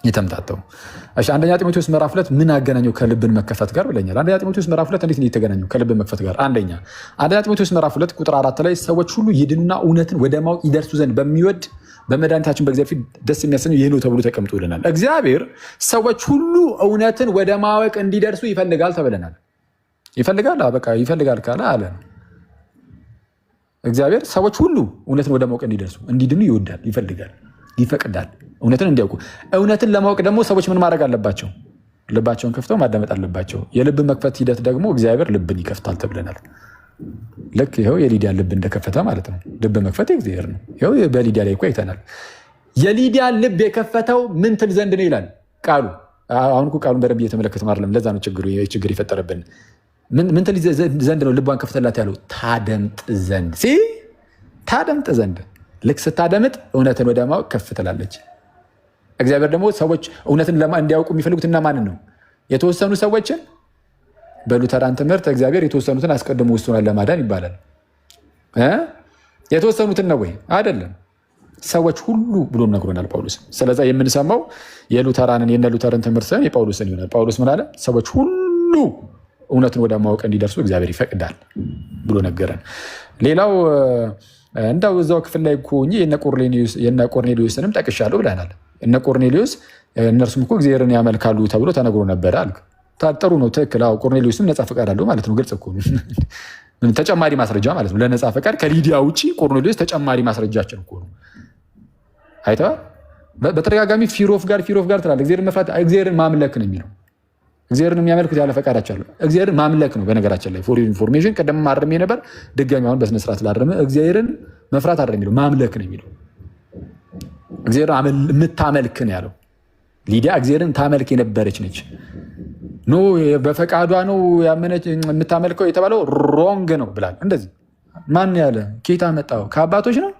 የተምታታው። እሺ አንደኛ ጢሞቴዎስ ምዕራፍ 2 ምን አገናኘው ከልብን መከፈት ጋር ብለኛል። አንደኛ ጢሞቴዎስ ምዕራፍ 2 እንዴት ነው የተገናኘው ከልብን መክፈት ጋር? አንደኛ ጢሞቴዎስ ምዕራፍ 2 ቁጥር 4 ላይ ሰዎች ሁሉ ይድኑና እውነትን ወደ ማወቅ ይደርሱ ዘንድ በሚወድ በመድኃኒታችን በእግዚአብሔር ፊት ደስ የሚያሰኘው ይህ ነው ተብሎ ተቀምጦልናል። እግዚአብሔር ሰዎች ሁሉ እውነትን ወደ ማወቅ እንዲደርሱ ይፈልጋል ተብለናል። ይፈልጋል በቃ ይፈልጋል ካለ አለ ነው። እግዚአብሔር ሰዎች ሁሉ እውነትን ወደ ማወቅ እንዲደርሱ እንዲድኑ ይወዳል፣ ይፈልጋል፣ ይፈቅዳል እውነትን እንዲያውቁ። እውነትን ለማወቅ ደግሞ ሰዎች ምን ማድረግ አለባቸው? ልባቸውን ከፍተው ማዳመጥ አለባቸው። የልብ መክፈት ሂደት ደግሞ እግዚአብሔር ልብን ይከፍታል ተብለናል። ልክ ይኸው የሊዲያ ልብ እንደከፈተ ማለት ነው። ልብ መክፈት የእግዚአብሔር ነው። ይኸው በሊዲያ ላይ እኮ አይተናል። የሊዲያ ልብ የከፈተው ምን ትል ዘንድ ነው ይላል ቃሉ። አሁን እኮ ቃሉን በደንብ እየተመለከተ አይደለም። ለዛ ነው ችግር የፈጠረብን። ምን ትል ዘንድ ነው ልቧን ከፍተላት ያለው? ታደምጥ ዘንድ ታደምጥ ዘንድ። ልክ ስታደምጥ እውነትን ወደ ማወቅ ከፍ ትላለች። እግዚአብሔር ደግሞ ሰዎች እውነትን እንዲያውቁ የሚፈልጉት እና ማንን ነው? የተወሰኑ ሰዎችን። በሉተራን ትምህርት እግዚአብሔር የተወሰኑትን አስቀድሞ ወስኗል ለማዳን ይባላል። የተወሰኑትን ነው ወይ? አይደለም፣ ሰዎች ሁሉ ብሎ ነግሮናል ጳውሎስ። ስለዛ የምንሰማው የነ ሉተራን ትምህርት ሳይሆን የጳውሎስን ይሆናል። ጳውሎስ ምን አለ? ሰዎች ሁሉ እውነትን ወደ ማወቅ እንዲደርሱ እግዚአብሔር ይፈቅዳል ብሎ ነገረን። ሌላው እንዳው እዛው ክፍል ላይ እኮ የነ ቆርኔሊዮስንም ጠቅሻለሁ ብለናል። እነ ቆርኔሊዮስ እነርሱም እኮ እግዚአብሔርን ያመልካሉ ተብሎ ተነግሮ ነበረ አልክ። ጥሩ ነው፣ ትክክል። ቆርኔሊዮስም ነፃ ፈቃድ አለው ማለት ነው። ግልጽ እኮ ነው። ተጨማሪ ማስረጃ ማለት ነው ለነፃ ፈቃድ። ከሊዲያ ውጭ ቆርኔሊዮስ ተጨማሪ ማስረጃችን እኮ ነው። አይተዋል። በተደጋጋሚ ፊሮፍ ጋር ትላለህ። እግዚአብሔርን መፍራት እግዚአብሔርን ማምለክ ነው የሚለው። እግዚአብሔርን የሚያመልኩት ያለ ፈቃዳቸው አለ። እግዚአብሔርን ማምለክ ነው። በነገራችን ላይ ፎር ኢንፎርሜሽን ቀደም ማረሜ ነበር፣ ድጋሚ አሁን በስነስርዓት ላረመ። እግዚአብሔርን መፍራት አይደለም የሚለው ማምለክ ነው የሚለው። እግዚአብሔርን የምታመልክ ነው ያለው። ሊዲያ እግዚአብሔርን ታመልክ የነበረች ነች። ኖ በፈቃዷ ነው ያመነች የምታመልከው የተባለው ሮንግ ነው ብላል። እንደዚህ ማን ያለ? ኬታ መጣው? ከአባቶች ነው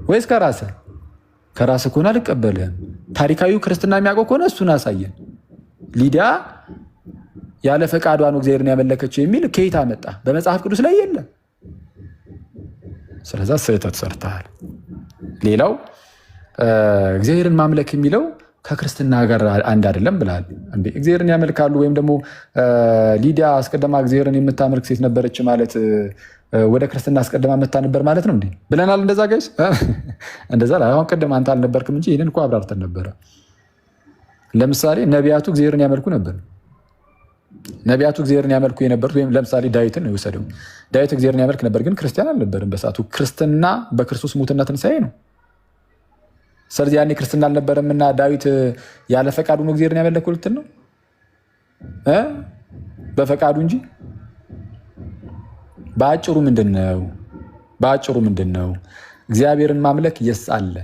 ወይስ ከራስህ? ከራስህ ከሆነ አልቀበልህም። ታሪካዊ ክርስትና የሚያውቀው ከሆነ እሱን አሳየን። ሊዲያ ያለ ፈቃዷ ነው እግዚአብሔርን ያመለከችው የሚል ኬታ መጣ? በመጽሐፍ ቅዱስ ላይ የለም። ስለዛ ስህተት ሰርተሃል። ሌላው እግዚአብሔርን ማምለክ የሚለው ከክርስትና ጋር አንድ አይደለም ብላል። እግዚአብሔርን ያመልካሉ ወይም ደግሞ ሊዲያ አስቀድማ እግዚአብሔርን የምታመልክ ሴት ነበረች ማለት ወደ ክርስትና አስቀድማ መታ ነበር ማለት ነው እንዴ ብለናል። እንደዛ ጋይስ እንደዛ አሁን ቅድም አንተ አልነበርክም እንጂ ይህንን እኮ አብራርተን ነበረ። ለምሳሌ ነቢያቱ እግዚአብሔርን ያመልኩ ነበር። ነቢያቱ እግዚአብሔርን ያመልኩ የነበሩት ወይም ለምሳሌ ዳዊትን ነው የወሰደው። ዳዊት እግዚአብሔርን ያመልክ ነበር፣ ግን ክርስቲያን አልነበርም በሰዓቱ። ክርስትና በክርስቶስ ሞትና ትንሣኤ ነው። ስለዚህ ያኔ ክርስትና አልነበረም እና ዳዊት ያለ ፈቃዱ ነው እግዚአብሔርን ያመለከው ልትል ነው? በፈቃዱ እንጂ። በአጭሩ ምንድን ነው? እግዚአብሔርን ማምለክ የስ አለ።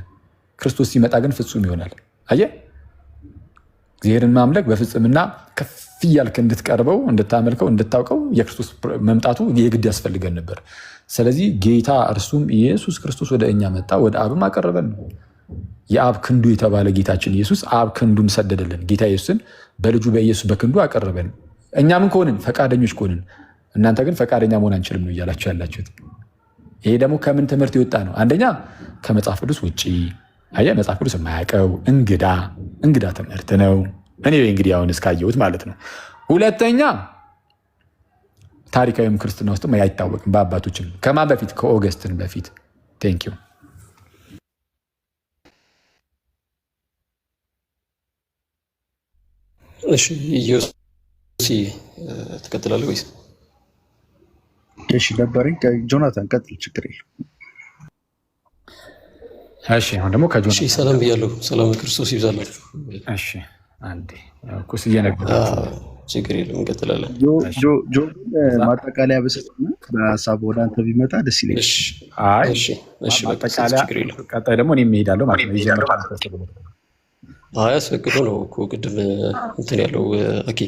ክርስቶስ ሲመጣ ግን ፍጹም ይሆናል። አየህ፣ እግዚአብሔርን ማምለክ በፍጽምና ከፍ እያልክ እንድትቀርበው እንድታመልከው እንድታውቀው የክርስቶስ መምጣቱ የግድ ያስፈልገን ነበር። ስለዚህ ጌታ እርሱም ኢየሱስ ክርስቶስ ወደ እኛ መጣ፣ ወደ አብም አቀረበን ነው። የአብ ክንዱ የተባለ ጌታችን ኢየሱስ አብ ክንዱን ሰደደልን። ጌታ ኢየሱስን በልጁ በኢየሱስ በክንዱ አቀረበን። እኛም ከሆንን ፈቃደኞች ከሆንን፣ እናንተ ግን ፈቃደኛ መሆን አንችልም ነው እያላችሁ ያላችሁት። ይሄ ደግሞ ከምን ትምህርት የወጣ ነው? አንደኛ ከመጽሐፍ ቅዱስ ውጭ አየህ፣ መጽሐፍ ቅዱስ የማያውቀው እንግዳ ትምህርት ነው። እኔ እንግዲህ አሁን እስካየሁት ማለት ነው። ሁለተኛ ታሪካዊም ክርስትና ውስጥም አይታወቅም። በአባቶችም ከማን በፊት? ከኦገስትን በፊት። ቴንክ ዩ። እሺ ዮሲ ትቀጥላለህ ወይስ? እሺ ነበረኝ። ጆናታን ቀጥል፣ ችግር የለም። እሺ አሁን ደግሞ ከጆናታን ሰላም ብያለሁ። ሰላም ክርስቶስ ይብዛላችሁ። እሺ አንዴ ኩስ እየነገራችሁ ችግር የለም እንቀጥላለን። ጆ ማጠቃለያ በሰጠና በሀሳብ ወደ አንተ ቢመጣ ደስ ይለኛል። እሺ ማጠቃለያ ቀጣይ ደግሞ እኔ እሄዳለሁ ማለት ነው። አያስፈቅዶ ነው እኮ ቅድም እንትን ያለው አኪ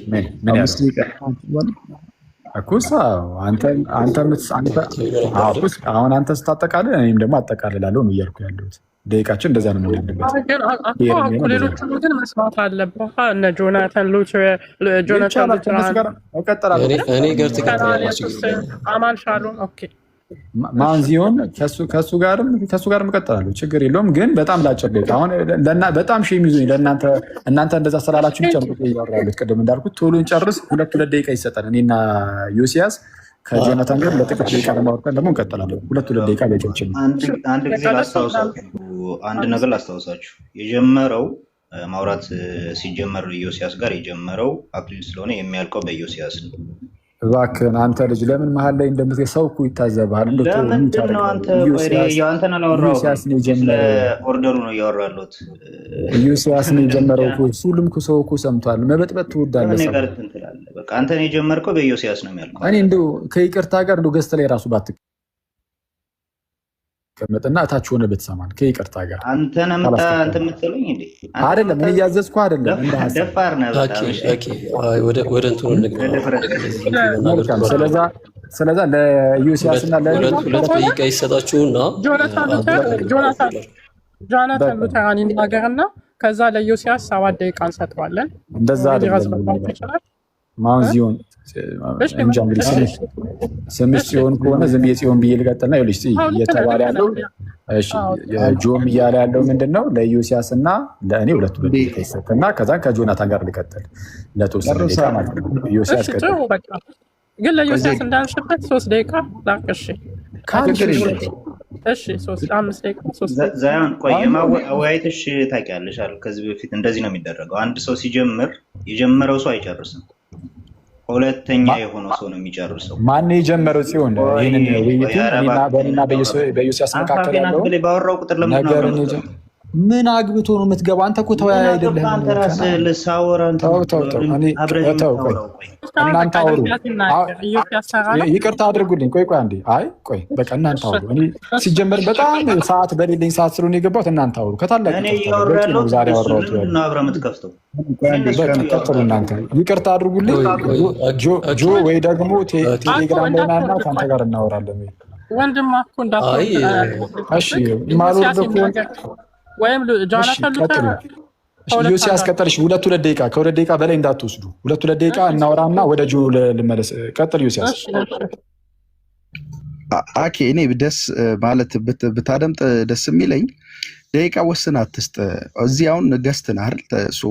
እኩስ አሁን አንተ ስታጠቃልል እኔም ደግሞ አጠቃልላለሁ ነው እያልኩ ያለሁት። ደቂቃችን እንደዛ ነው ያለበት። ሌሎቹ ግን መስማት አለብህ። እነ ጆናታን እኔ ጋር ትቀጥላለህ። አማን ሻሎም ኦኬ ማን ዚሆን ከሱ ጋርም እቀጥላለሁ፣ ችግር የለውም። ግን በጣም ላጭር ደቂቃ አሁን በጣም ሼም ይዞኝ እናንተ እንደዛ ስላላችሁ ብቻ ነው ያወራሁት። ቅድም እንዳልኩት ቶሎ እንጨርስ፣ ሁለት ደቂቃ ይሰጠን። እኔና ዮሲያስ ከጆናታን ጋር ለጥቂት ደቂቃ ለማውራት ደግሞ እንቀጥላለን። ሁለት ደቂቃ በቂያችን። አንድ ጊዜ አንድ ነገር ላስታውሳችሁ። የጀመረው ማውራት ሲጀመር ዮሲያስ ጋር የጀመረው አክሊል ስለሆነ የሚያልቀው በዮሲያስ ነው። እባክህን አንተ ልጅ ለምን መሀል ላይ እንደምትገኝ ሰው እኮ ይታዘብሃል። አንተን አላወራሁም፣ ስለ ኦርደሩ ነው እያወራሁ ያለሁት። ዮሲያስ ነው የጀመረው እኮ ሁሉም ሰው እኮ ሰምቷል። መበጥበጥ ትወዳለህ። በቃ አንተን የጀመርከው በዮሲያስ ነው የሚያልቀው። እኔ እንደው ከይቅርታ ጋር እንደው ገዝተ ላይ ራሱ ባትቀመጥና እታች ሆነ ብትሰማን ከይቅርታ ጋር አንተን የምትለኝ እንዴ? አይደለም እኔ እያዘዝኩ አይደለም። ደፋር ነህ ወደ እንትኑ ስለዛ ለዮሲያስ እና ሁለት ደቂቃ ይሰጣችሁና ጆናታን ሉተራን ይናገርና ከዛ ለዮሲያስ 7 ደቂቃ እንሰጠዋለን። እንደዛ አይደለም ማን ዚሆን እንጃ እንግዲህ ስምሽ ጽዮን ከሆነ ዝም የጽዮን ብዬ ልቀጥልና ይኸውልሽ እየተባለ ያለው ጆም እያለ ያለው ምንድን ነው? ለዮሲያስ እና ለእኔ ሁለቱ ደቂቃ ይሰጥና ከዛን ከጆናታን ጋር ልቀጥል ለተወሰነ ደቂቃ ማለት ነው። ዮሲያስ ቀጥል። ግን ለዮሲያስ እንዳንሽበት 3 ደቂቃ ላቅሽ እሺ 5 ደቂቃ 3 ደቂቃ ዛያን ቆይ አወያይተሽ ታውቂያለሽ አይደል? ከዚህ በፊት እንደዚህ ነው የሚደረገው። አንድ ሰው ሲጀምር የጀመረው ሰው አይጨርስም። ሁለተኛ የሆነው ሰው ነው የሚጨርሰው። ማን የጀመረው ሲሆን ይሄንን ውይይት በእኔና በዮሲያስ መካከል ያለው ባወራው ቁጥር ነገር ምን አግብቶ ነው የምትገባው? አንተ እኮ ተወያይ አይደለህም። እናንተ አውሩ። ይቅርታ አድርጉልኝ። ቆይ አንዴ። አይ ቆይ በቃ እናንተ አውሩ። እኔ ሲጀመር በጣም ሰዓት በሌለኝ ሰዓት ስለሆነ የገባሁት እናንተ አውሩ። ከታላቅ ዛሬ አወራሁት ቀጥሉ እናንተ። ይቅርታ አድርጉልኝ። ጆ ወይ ደግሞ ቴሌግራም ላይ ናና ከአንተ ጋር እናወራለን። ወንድማ እኮ እንዳትወጣ እሺ ማልወርድ ወይም ጆናታን ሉተር ዮሲያስ ቀጥልሽ። ሁለት ደቂቃ ከሁለት ደቂቃ በላይ እንዳትወስዱ። ሁለት ደቂቃ እናወራና ወደ ጆ ልመለስ። ቀጥል ዮሲያስ። አኬ እኔ ደስ ማለት ብታደምጥ ደስ የሚለኝ ደቂቃ ወስን አትስጥ። እዚህ አሁን ገስትን አይደል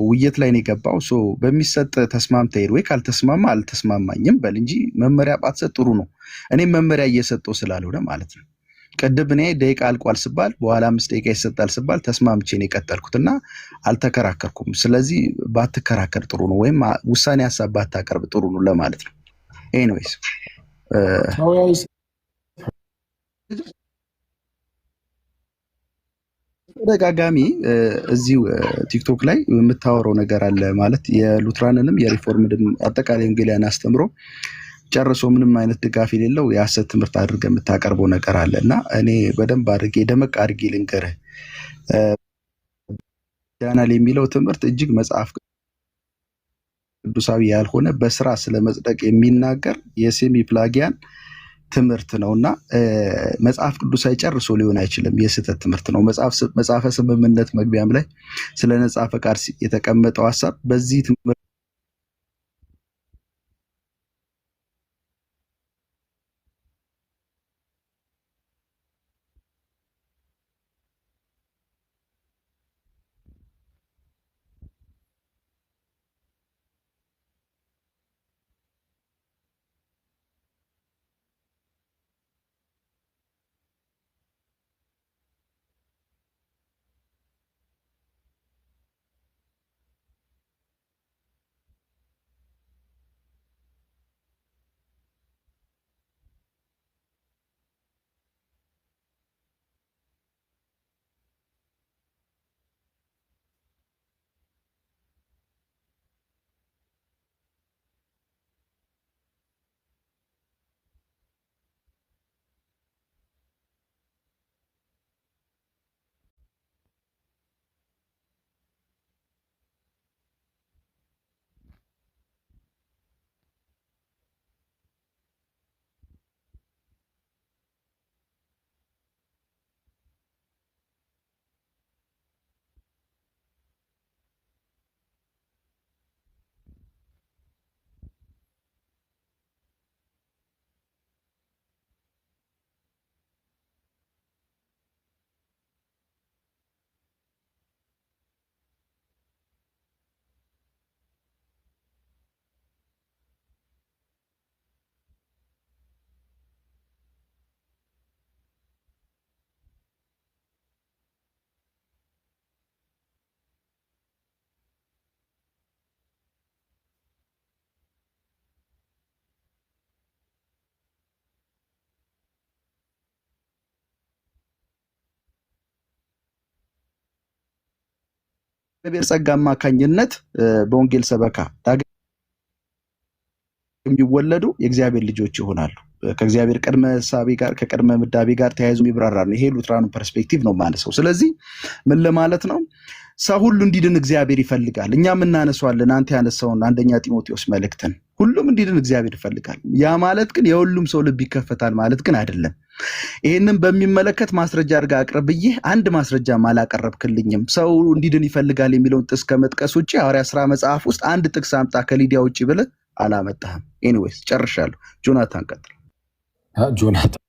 ውይይት ላይ ነው የገባው። በሚሰጥ ተስማምተህ ሄድ፣ ወይ ካልተስማማ አልተስማማኝም በል እንጂ መመሪያ ባትሰጥ ጥሩ ነው። እኔም መመሪያ እየሰጠው ስላልሆነ ማለት ነው። ቅድም እኔ ደቂቃ አልቋል ስባል በኋላ 5 ደቂቃ ይሰጣል ስባል ተስማምቼ ነው የቀጠልኩትና አልተከራከርኩም። ስለዚህ ባትከራከር ጥሩ ነው፣ ወይም ውሳኔ ሀሳብ ባታቀርብ ጥሩ ነው ለማለት ነው። ኤኒዌይስ ተደጋጋሚ እዚሁ ቲክቶክ ላይ የምታወራው ነገር አለ ማለት የሉትራንንም የሪፎርምድም አጠቃላይ ወንጌላውያን አስተምሮ ጨርሶ ምንም አይነት ድጋፍ የሌለው የሐሰት ትምህርት አድርገህ የምታቀርበው ነገር አለ እና እኔ በደንብ አድርጌ ደመቅ አድርጌ ልንገርህ። ዳናል የሚለው ትምህርት እጅግ መጽሐፍ ቅዱሳዊ ያልሆነ በስራ ስለመጽደቅ የሚናገር የሴሚ ፕላጊያን ትምህርት ነውና መጽሐፍ ቅዱሳዊ ጨርሶ ሊሆን አይችልም። የስህተት ትምህርት ነው። መጽሐፈ ስምምነት መግቢያም ላይ ስለ ነጻ ፈቃድ የተቀመጠው ሀሳብ በዚህ ትምህርት በእግዚአብሔር ጸጋ አማካኝነት በወንጌል ሰበካ ዳግም የሚወለዱ የእግዚአብሔር ልጆች ይሆናሉ። ከእግዚአብሔር ቅድመ ሳቢ ጋር ከቅድመ ምዳቤ ጋር ተያይዞ የሚብራራ ነው። ይሄ ሉትራኑ ፐርስፔክቲቭ ነው ማለት ነው። ስለዚህ ምን ለማለት ነው? ሰው ሁሉ እንዲድን እግዚአብሔር ይፈልጋል። እኛም እናነሳዋለን። አንተ ያነሳውን አንደኛ ጢሞቴዎስ መልእክትን ሁሉም እንዲድን እግዚአብሔር ይፈልጋል። ያ ማለት ግን የሁሉም ሰው ልብ ይከፈታል ማለት ግን አይደለም። ይህንን በሚመለከት ማስረጃ አድርጋ አቅርብ ብዬ አንድ ማስረጃም አላቀረብክልኝም። ሰው እንዲድን ይፈልጋል የሚለውን ጥቅስ ከመጥቀስ ውጭ ሐዋርያት ሥራ መጽሐፍ ውስጥ አንድ ጥቅስ አምጣ ከሊዲያ ውጭ ብለህ አላመጣህም። ኤኒዌይስ ጨርሻለሁ። ጆናታን ቀጥል። ጆናታን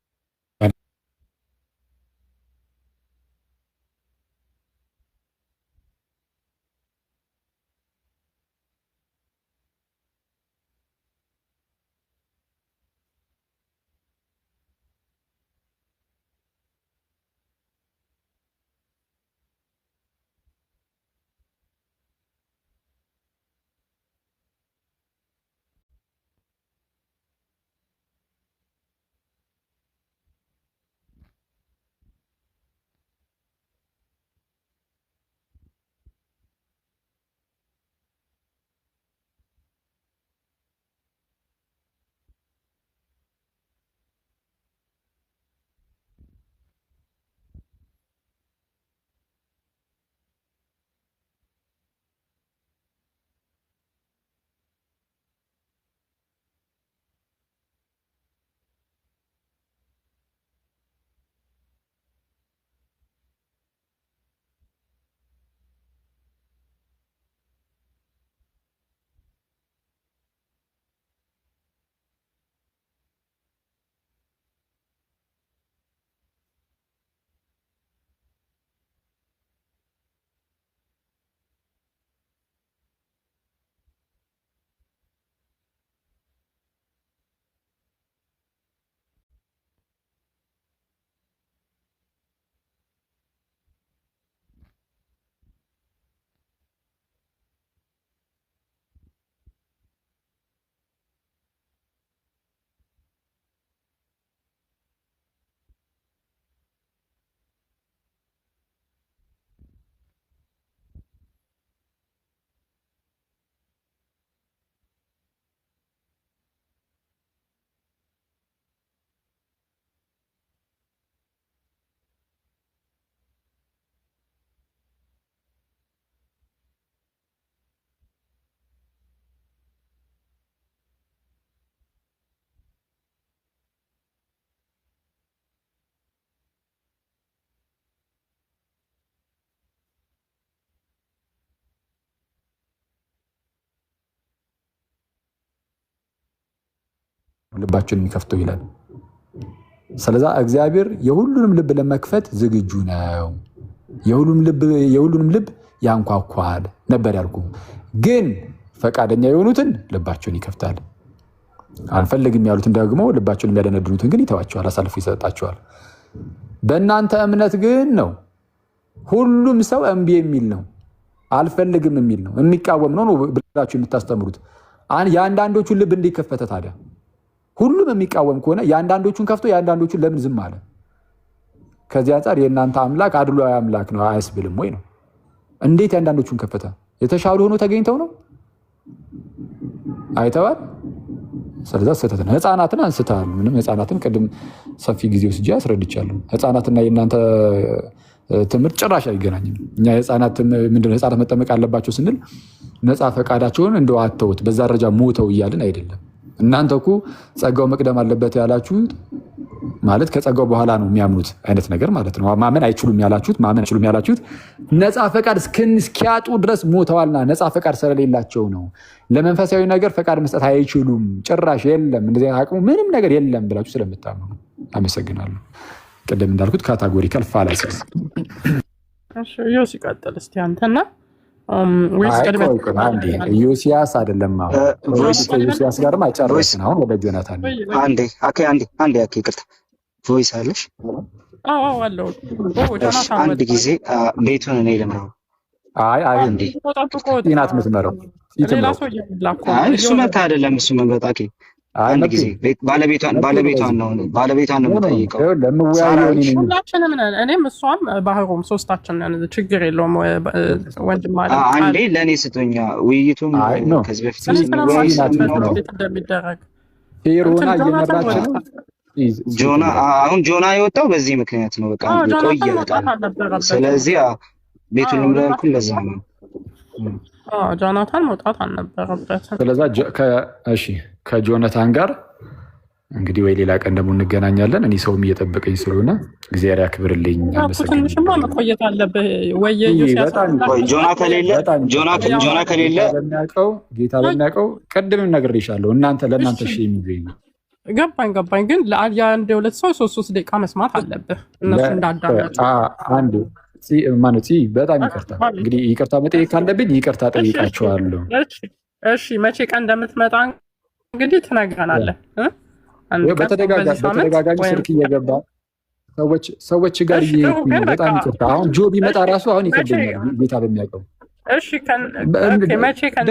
ልባቸውን የሚከፍተው ይላል። ስለዛ እግዚአብሔር የሁሉንም ልብ ለመክፈት ዝግጁ ነው። የሁሉንም ልብ ያንኳኳል ነበር ያልኩ። ግን ፈቃደኛ የሆኑትን ልባቸውን ይከፍታል። አንፈልግም ያሉትን ደግሞ ልባቸውን የሚያደነድኑትን ግን ይተዋቸዋል፣ አሳልፎ ይሰጣቸዋል። በእናንተ እምነት ግን ነው ሁሉም ሰው እምቢ የሚል ነው፣ አልፈልግም የሚል ነው፣ የሚቃወም ነው ብላችሁ የምታስተምሩት። የአንዳንዶቹን ልብ እንዲከፈተ ታዲያ ሁሉም የሚቃወም ከሆነ የአንዳንዶቹን ከፍቶ የአንዳንዶቹን ለምን ዝም አለ? ከዚህ አንጻር የእናንተ አምላክ አድሏዊ አምላክ ነው አያስብልም ወይ ነው? እንዴት የአንዳንዶቹን ከፈተ? የተሻሉ ሆኖ ተገኝተው ነው? አይተዋል። ስለዛ ስህተት ነው። ህፃናትን አንስተሃል። ምንም ህፃናትን ቅድም ሰፊ ጊዜ ወስጄ አስረድቻለሁ። ህፃናትና የእናንተ ትምህርት ጭራሽ አይገናኝም። እኛ ምንድነው ህፃናት መጠመቅ አለባቸው ስንል ነፃ ፈቃዳቸውን እንደው አተውት በዛ ደረጃ ሞተው እያልን አይደለም። እናንተ እኮ ጸጋው መቅደም አለበት ያላችሁት ማለት ከጸጋው በኋላ ነው የሚያምኑት አይነት ነገር ማለት ነው። ማመን አይችሉም ያላችሁት ነፃ ፈቃድ እስኪያጡ ድረስ ሞተዋልና ነፃ ፈቃድ ስለሌላቸው ነው። ለመንፈሳዊ ነገር ፈቃድ መስጠት አይችሉም፣ ጭራሽ የለም፣ እንደዚህ አቅሙ ምንም ነገር የለም ብላችሁ ስለምታምኑ ነው። አመሰግናለሁ። ቅድም እንዳልኩት ካታጎሪካል ፋላሲ። ሲቀጥል እስቲ አንተና ዮሲያስ አይደለም ዮሲያስ ጋርም አይጨረስን። አሁን ወደ ጆናታን አንዴ ይቅርታ፣ ቮይስ አለሽ? አንድ ጊዜ ቤቱን እኔ ልምራው። ናት የምትመረው እሱ መብት አይደለም። እሱ መምረጥ አንድ ጊዜ ባለቤቷን ነው የምጠይቀው። ሁላችንም ነን፣ እኔም እሷም ባህሩም ሶስታችን ነን። ችግር የለውም ወንድም አለ። አንዴ ለእኔ ስጦኛ ውይይቱም ከዚህ በፊት እንደሚደረግ ሮና እየመራች ነው። ጆና የወጣው በዚህ ምክንያት ነው። በቃ ቆየ በጣም። ስለዚህ ቤቱን ልምረልኩ ለዛ ነው። ጆናታን መውጣት አልነበረበትም። ስለዛ ከጆናታን ጋር እንግዲህ ወይ ሌላ ቀን ደግሞ እንገናኛለን። እኔ ሰውም እየጠበቀኝ ስለሆነ እግዚአብሔር ያክብርልኝ። ትንሽማ መቆየት አለብህ ወይ? ጆና ከሌለ ጌታ በሚያውቀው ቅድምም ነግሬሻለሁ። ለእናንተ የሚገኝ ነው። ገባኝ። ግን የአንድ የሁለት ሰው 3 ደቂቃ መስማት አለብህ። እነሱ እንዳዳመጡ በጣም ይቅርታ። እንግዲህ ይቅርታ መጠየቅ ካለብኝ ይቅርታ ጠይቃቸዋለሁ። እሺ መቼ ቀን እንደምትመጣ እንግዲህ ትነግረናለህ። በተደጋጋሚ ስልክ እየገባ ሰዎች ጋር እየሄድኩኝ ነው። በጣም ይቅርታ። አሁን ጆ ቢመጣ ራሱ አሁን ይከብደኛል ጌታ በሚያውቀው። እሺ መቼ ቀን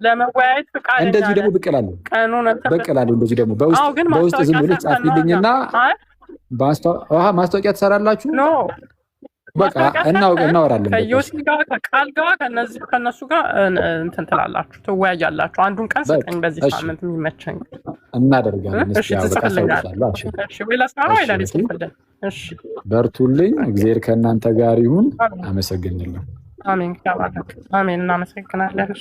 ለመወያየት ፍቃድ እንደዚህ ደግሞ ብቅ እላለሁ። እንደዚህ ደግሞ በውስጥ ዝም ብለህ ጻፊልኝና ማስታወቂያ ትሰራላችሁ። በቃ እናወራለን። ከዮሲ ጋር ከቃል ጋር ከነሱ ጋር እንትን ትላላችሁ፣ ትወያያላችሁ። አንዱን ቀን ስጠኝ በዚህ ሳምንት የሚመቸኝ እናደርጋለን። በርቱልኝ። እግዚአብሔር ከእናንተ ጋር ይሁን። አመሰግናለሁ። አሜን። አሜን። እናመሰግናለን።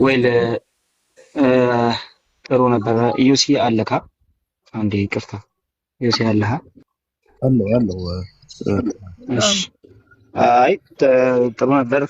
ወይል ጥሩ ነበረ። ዩሲ አለካ አንዴ ይቅርታ፣ ዩሲ አለሃ አለው። እሺ፣ አይ ጥሩ ነበር።